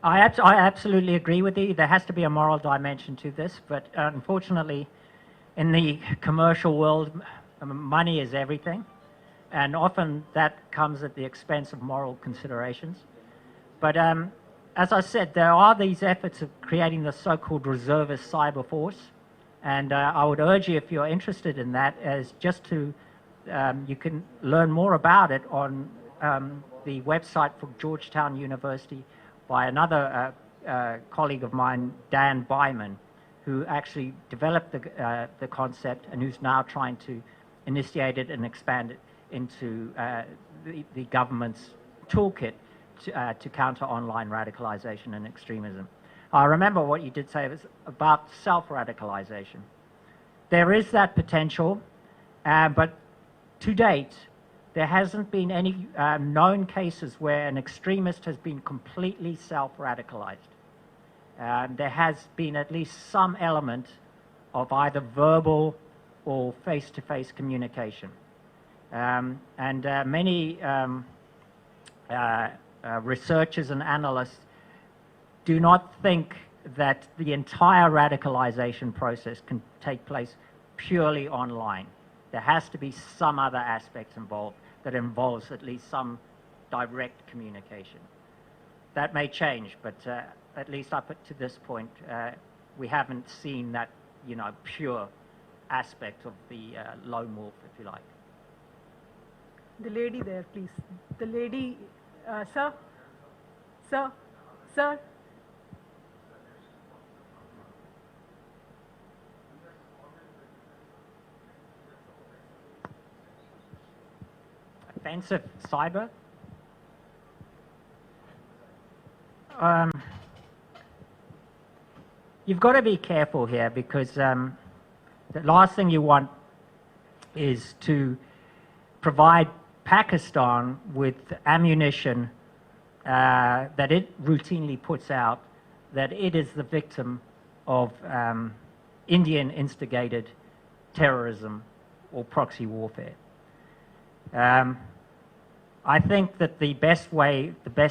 I absolutely agree with you. There has to be a moral dimension to this, but unfortunately, in the commercial world, money is everything, and often that comes at the expense of moral considerations. But as I said, there are these efforts of creating the so-called reservist cyber force, and I would urge you, if you're interested in that, as just to you can learn more about it on the website for Georgetown University by another colleague of mine, Dan Byman, who actually developed the concept and who's now trying to initiate it and expand it into the government's toolkit to counter online radicalization and extremism. I remember what you did say was about self-radicalization. There is that potential, but to date, there hasn't been any known cases where an extremist has been completely self-radicalized. There has been at least some element of either verbal or face-to-face communication. Many researchers and analysts do not think that the entire radicalization process can take place purely online. There has to be some other aspects involved that involves at least some direct communication. That may change, but at least up to this point, we haven't seen that, pure aspect of the lone wolf, if you like. The lady there, please. The lady, sir? Sir? Sir? Offensive cyber? You've got to be careful here, because the last thing you want is to provide Pakistan with ammunition that it routinely puts out, that it is the victim of Indian-instigated terrorism or proxy warfare. I think that the best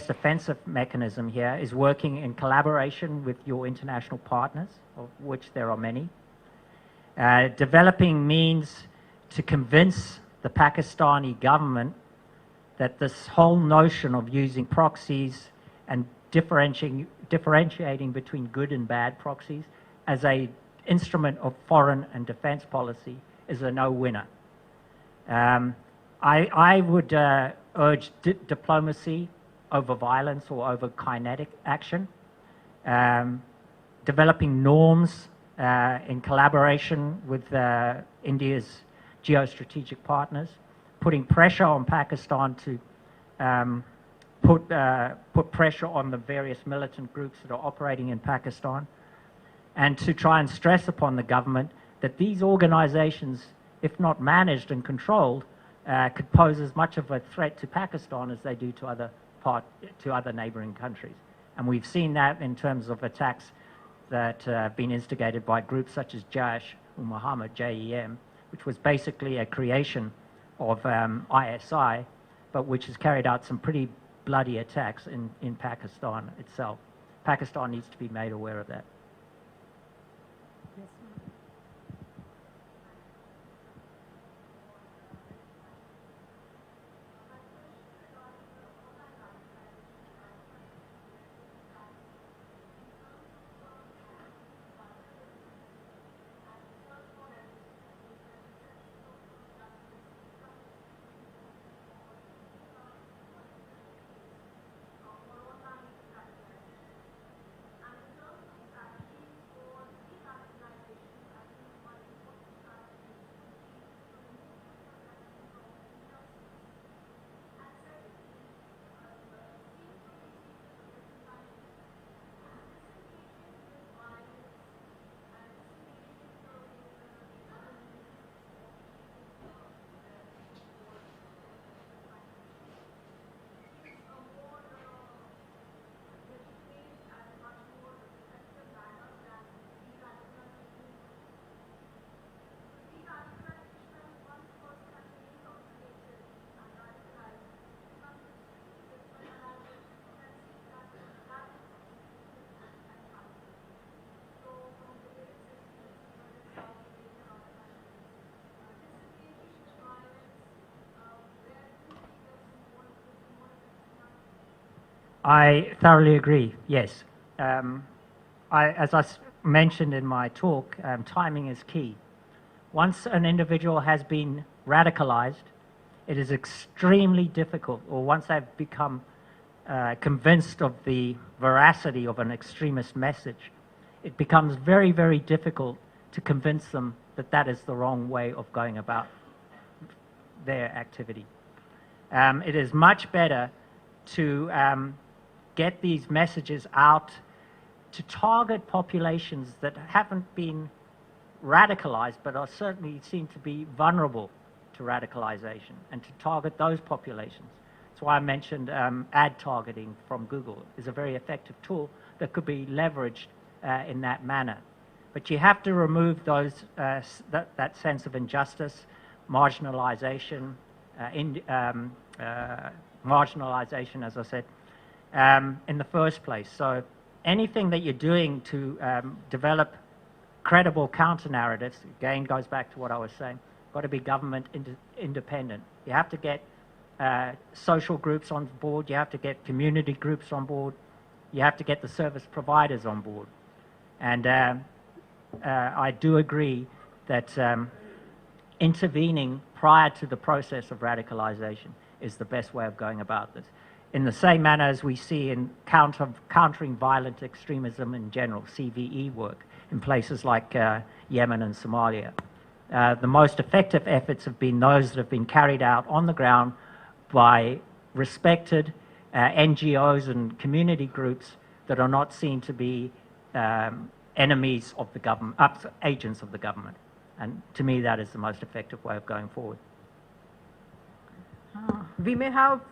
offensive mechanism here is working in collaboration with your international partners, of which there are many, developing means to convince the Pakistani government that this whole notion of using proxies and differentiating between good and bad proxies as an instrument of foreign and defense policy is a no-winner. I would urge diplomacy over violence or over kinetic action, developing norms in collaboration with India's geostrategic partners, putting pressure on Pakistan to put pressure on the various militant groups that are operating in Pakistan, and to try and stress upon the government that these organizations, if not managed and controlled, could pose as much of a threat to Pakistan as they do to other neighboring countries. And we've seen that in terms of attacks that have been instigated by groups such as Jaish-ul-Mohammed, JEM, which was basically a creation of ISI, but which has carried out some pretty bloody attacks in Pakistan itself. Pakistan needs to be made aware of that. I thoroughly agree, yes. As I mentioned in my talk, timing is key. Once an individual has been radicalized, it is extremely difficult, or once they've become convinced of the veracity of an extremist message, it becomes very, very difficult to convince them that that is the wrong way of going about their activity. It is much better to get these messages out to target populations that haven't been radicalized but are certainly seem to be vulnerable to radicalization, and to target those populations. That's why I mentioned ad targeting from Google is a very effective tool that could be leveraged in that manner. But you have to remove those that sense of injustice, marginalization, marginalization, as I said, in the first place. So anything that you're doing to develop credible counter-narratives, again, goes back to what I was saying, got to be government independent. You have to get social groups on board, you have to get community groups on board, you have to get the service providers on board. And I do agree that intervening prior to the process of radicalization is the best way of going about this. In the same manner as we see in countering violent extremism in general, CVE work, in places like Yemen and Somalia. The most effective efforts have been those that have been carried out on the ground by respected NGOs and community groups that are not seen to be enemies of the government, agents of the government. And to me, that is the most effective way of going forward. We may have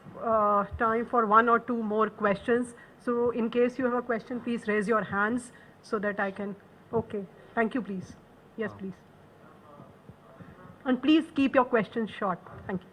time for one or two more questions. So in case you have a question, please raise your hands so that I can. Okay, thank you, please. Yes, please. And please keep your questions short. Thank you.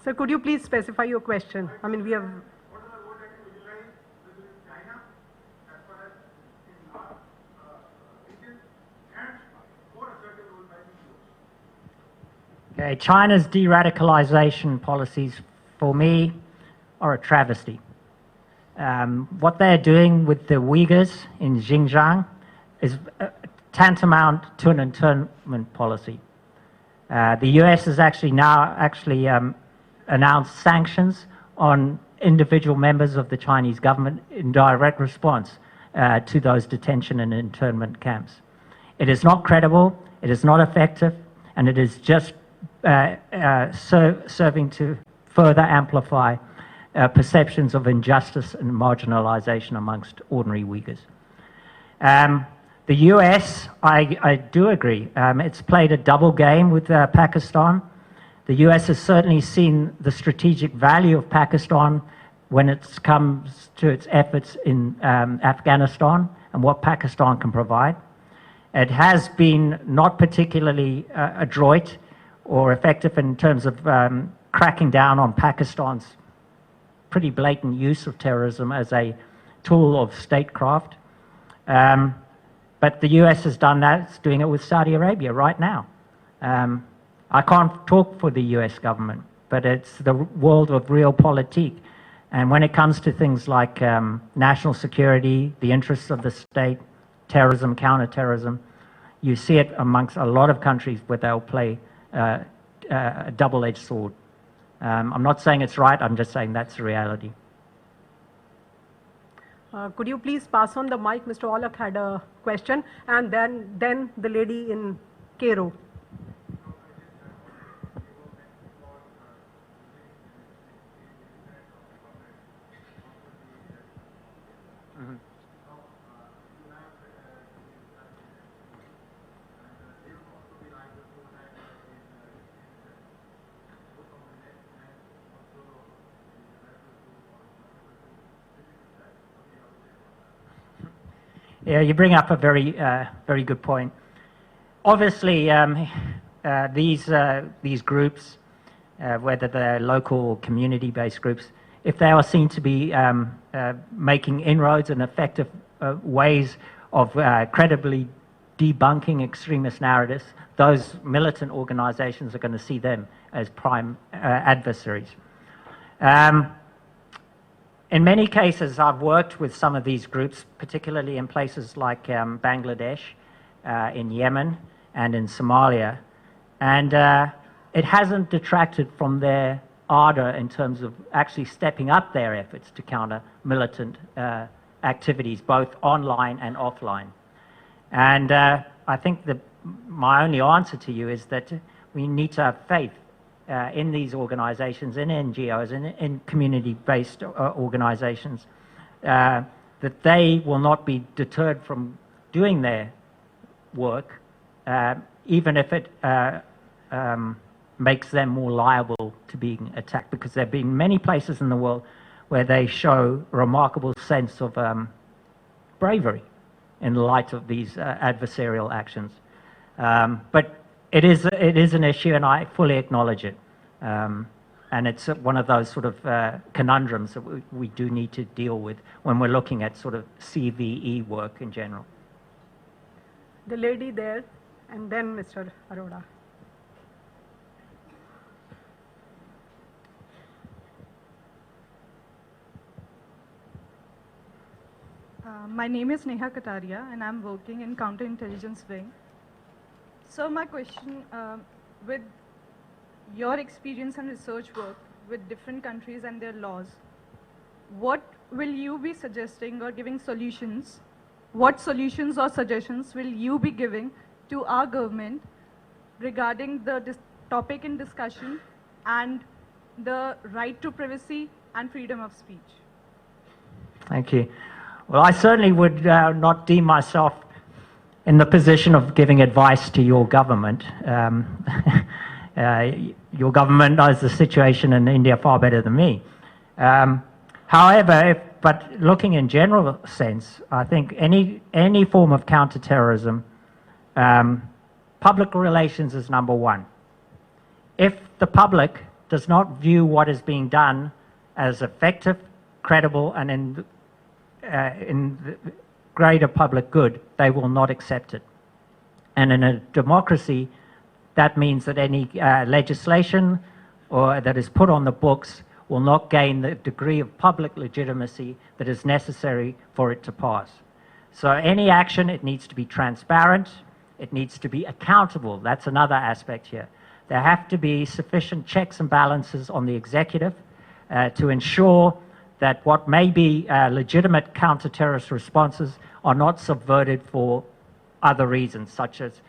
Sir, could you please specify your question? I mean, we have. What are the roles that you visualize within China as far as in our region, and more assertive role by the US? Okay, China's de-radicalization policies, for me, are a travesty. What they're doing with the Uyghurs in Xinjiang is tantamount to an internment policy. The US has actually now announced sanctions on individual members of the Chinese government in direct response to those detention and internment camps. It is not credible, it is not effective, and it is just serving to further amplify perceptions of injustice and marginalization amongst ordinary Uyghurs. The US, I do agree, it's played a double game with Pakistan. The US has certainly seen the strategic value of Pakistan when it comes to its efforts in Afghanistan and what Pakistan can provide. It has been not particularly adroit or effective in terms of cracking down on Pakistan's pretty blatant use of terrorism as a tool of statecraft. But the US has done that, it's doing it with Saudi Arabia right now. I can't talk for the US government, but it's the world of realpolitik. And when it comes to things like national security, the interests of the state, terrorism, counterterrorism, you see it amongst a lot of countries where they'll play a double-edged sword. I'm not saying it's right, I'm just saying that's the reality. Could you please pass on the mic? Mr. Olak had a question, and then the lady in Cairo. Yeah, you bring up a very, very good point. Obviously, these groups, whether they're local or community-based groups, if they are seen to be making inroads and effective ways of credibly debunking extremist narratives, those militant organizations are going to see them as prime adversaries. In many cases, I've worked with some of these groups, particularly in places like Bangladesh, in Yemen, and in Somalia, and it hasn't detracted from their ardor in terms of actually stepping up their efforts to counter militant activities, both online and offline. And I think that my only answer to you is that we need to have faith in these organizations, in NGOs, in community-based organizations, that they will not be deterred from doing their work, even if it makes them more liable to being attacked, because there have been many places in the world where they show a remarkable sense of bravery in light of these adversarial actions. But it is an issue, and I fully acknowledge it. And it's one of those sort of conundrums that we do need to deal with when we're looking at sort of CVE work in general. The lady there, and then Mr. Arora. My name is Neha Kataria, and I'm working in counterintelligence wing. So my question, with your experience and research work with different countries and their laws, what will you be suggesting or giving solutions? What solutions or suggestions will you be giving to our government regarding the topic in discussion and the right to privacy and freedom of speech? Thank you. Well, I certainly would not deem myself in the position of giving advice to your government. Your government knows the situation in India far better than me. However, but looking in general sense, I think any form of counterterrorism, public relations is number one. If the public does not view what is being done as effective, credible, and in the greater public good, they will not accept it. And in a democracy, that means that any legislation or that is put on the books will not gain the degree of public legitimacy that is necessary for it to pass. So any action, it needs to be transparent, it needs to be accountable. That's another aspect here. There have to be sufficient checks and balances on the executive to ensure that what may be legitimate counter-terrorist responses are not subverted for other reasons, such as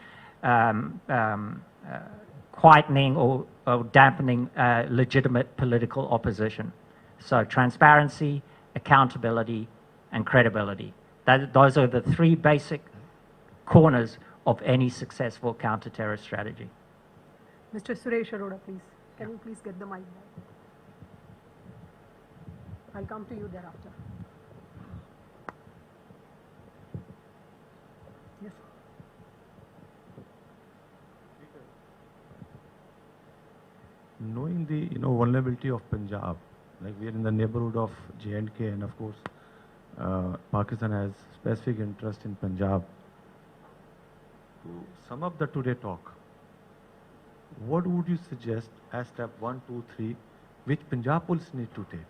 quietening or dampening legitimate political opposition. So transparency, accountability, and credibility. Those are the three basic corners of any successful counter-terrorist strategy. Mr. Suresh Arora, please. Can you please get the mic back? I'll come to you thereafter. Yes. Knowing the vulnerability of Punjab, like we are in the neighborhood of J&K, and of course Pakistan has specific interest in Punjab. To sum up the today talk, what would you suggest as step 1, 2, 3, which Punjab police need to take?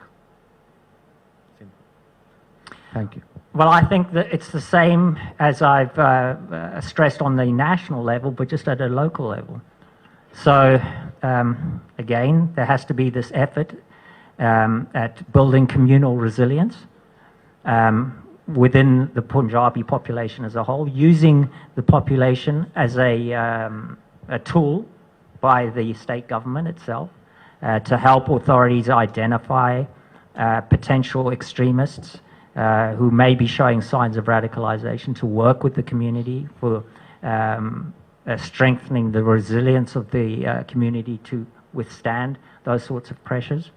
Thank you. Well, I think that it's the same as I've stressed on the national level, but just at a local level. So, again, there has to be this effort at building communal resilience. within the Punjabi population as a whole, using the population as a tool by the state government itself to help authorities identify potential extremists who may be showing signs of radicalization, to work with the community for strengthening the resilience of the community to withstand those sorts of pressures.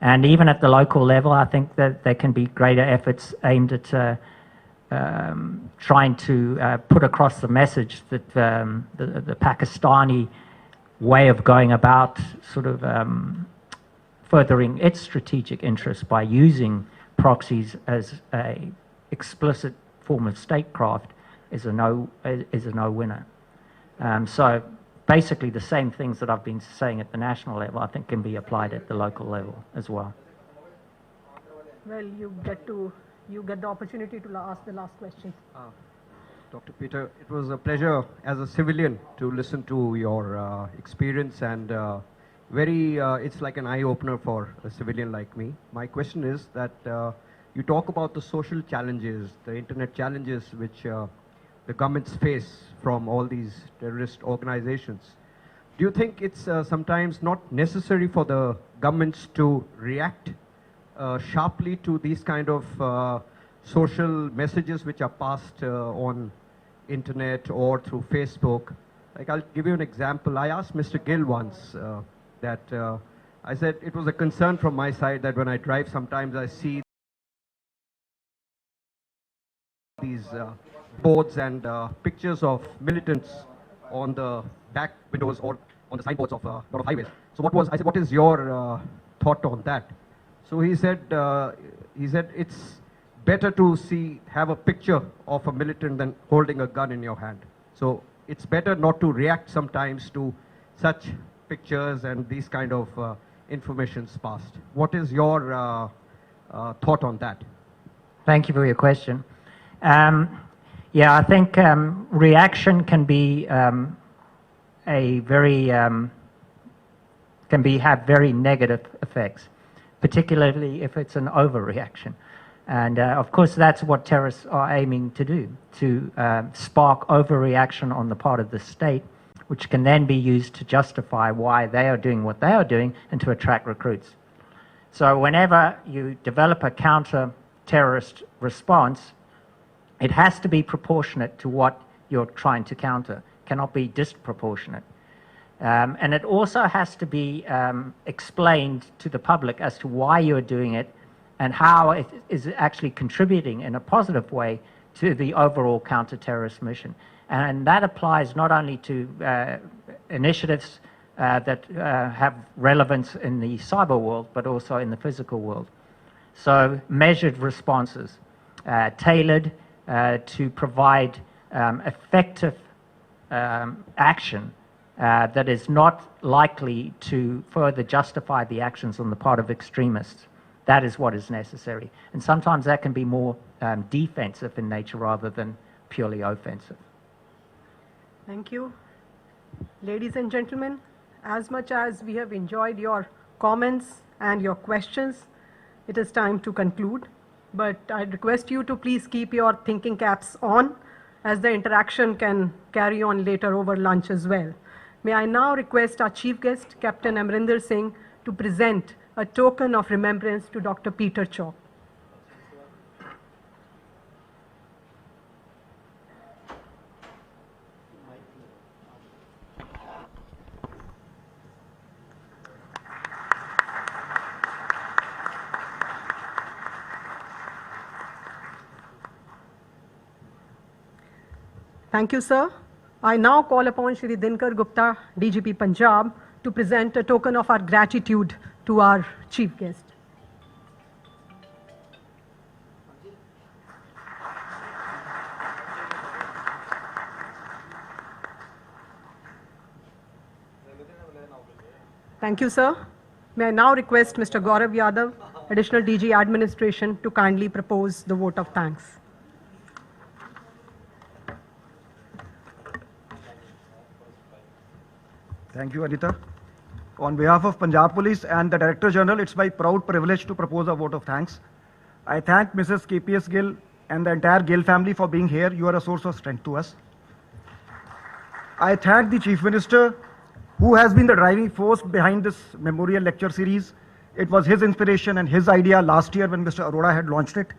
And even at the local level, I think that there can be greater efforts aimed at trying to put across the message that the Pakistani way of going about sort of furthering its strategic interests by using proxies as a explicit form of statecraft is a no-winner. So basically the same things that I've been saying at the national level, I think can be applied at the local level as well. Well, you get the opportunity to ask the last question. Dr. Peter, it was a pleasure as a civilian to listen to your experience, and it's like an eye-opener for a civilian like me. My question is that you talk about the social challenges, the internet challenges which the governments face from all these terrorist organizations. Do you think it's sometimes not necessary for the governments to react sharply to these kind of social messages which are passed on internet or through Facebook? Like, I'll give you an example. I asked Mr. Gill once I said it was a concern from my side that when I drive, sometimes I see these boards and pictures of militants on the back windows or on the signboards of a lot of highways. So I said, what is your thought on that? So he said it's better to have a picture of a militant than holding a gun in your hand. So it's better not to react sometimes to such pictures and these kind of informations passed. What is your thought on that? Thank you for your question. Yeah, I think reaction can be have very negative effects, particularly if it's an overreaction. And of course, that's what terrorists are aiming to do, to spark overreaction on the part of the state, which can then be used to justify why they are doing what they are doing and to attract recruits. So whenever you develop a counter-terrorist response, it has to be proportionate to what you're trying to counter. It cannot be disproportionate. And it also has to be explained to the public as to why you're doing it and how it is actually contributing in a positive way to the overall counter-terrorist mission. And that applies not only to initiatives that have relevance in the cyber world, but also in the physical world. So measured responses, tailored to provide effective action that is not likely to further justify the actions on the part of extremists. That is what is necessary. And sometimes that can be more defensive in nature rather than purely offensive. Thank you. Ladies and gentlemen, as much as we have enjoyed your comments and your questions, it is time to conclude. But I request you to please keep your thinking caps on, as the interaction can carry on later over lunch as well. May I now request our chief guest, Captain Amrinder Singh, to present a token of remembrance to Dr. Peter Chalk. Thank you, sir. I now call upon Shri Dinkar Gupta, DGP Punjab, to present a token of our gratitude to our chief guest. Thank you, sir. May I now request Mr. Gaurav Yadav, Additional DG Administration, to kindly propose the vote of thanks. Thank you, Anita. On behalf of Punjab Police and the Director General, it's my proud privilege to propose a vote of thanks. I thank Mrs. KPS Gill and the entire Gill family for being here. You are a source of strength to us. I thank the Chief Minister, who has been the driving force behind this memorial lecture series. It was his inspiration and his idea last year when Mr. Arora had launched it.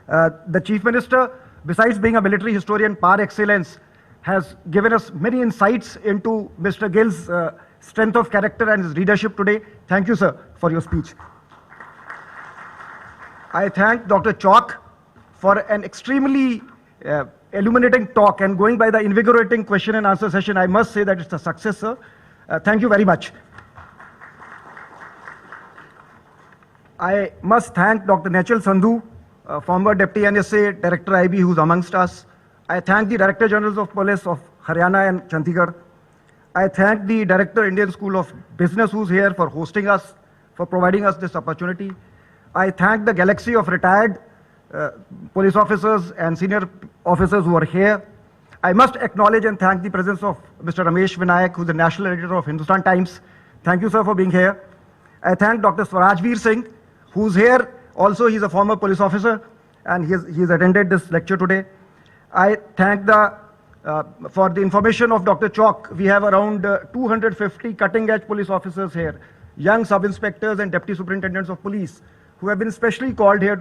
The Chief Minister, besides being a military historian par excellence, has given us many insights into Mr. Gill's strength of character and his leadership today. Thank you, sir, for your speech. I thank Dr. Chalk for an extremely illuminating talk, and going by the invigorating question and answer session, I must say that it's a success, sir. Thank you very much. I must thank Dr. Nachal Sandhu, former Deputy NSA Director IB, who's amongst us. I thank the Director Generals of Police of Haryana and Chandigarh. I thank the Director Indian School of Business, who's here, for hosting us, for providing us this opportunity. I thank the galaxy of retired police officers and senior officers who are here. I must acknowledge and thank the presence of Mr. Ramesh Vinayak, who's the National Editor of Hindustan Times. Thank you, sir, for being here. I thank Dr. Swarajveer Singh, who's here. Also, he's a former police officer, and he's attended this lecture today. I thank for the information of Dr. Chalk. We have around 250 cutting-edge police officers here, young sub-inspectors and deputy superintendents of police, who have been specially called here to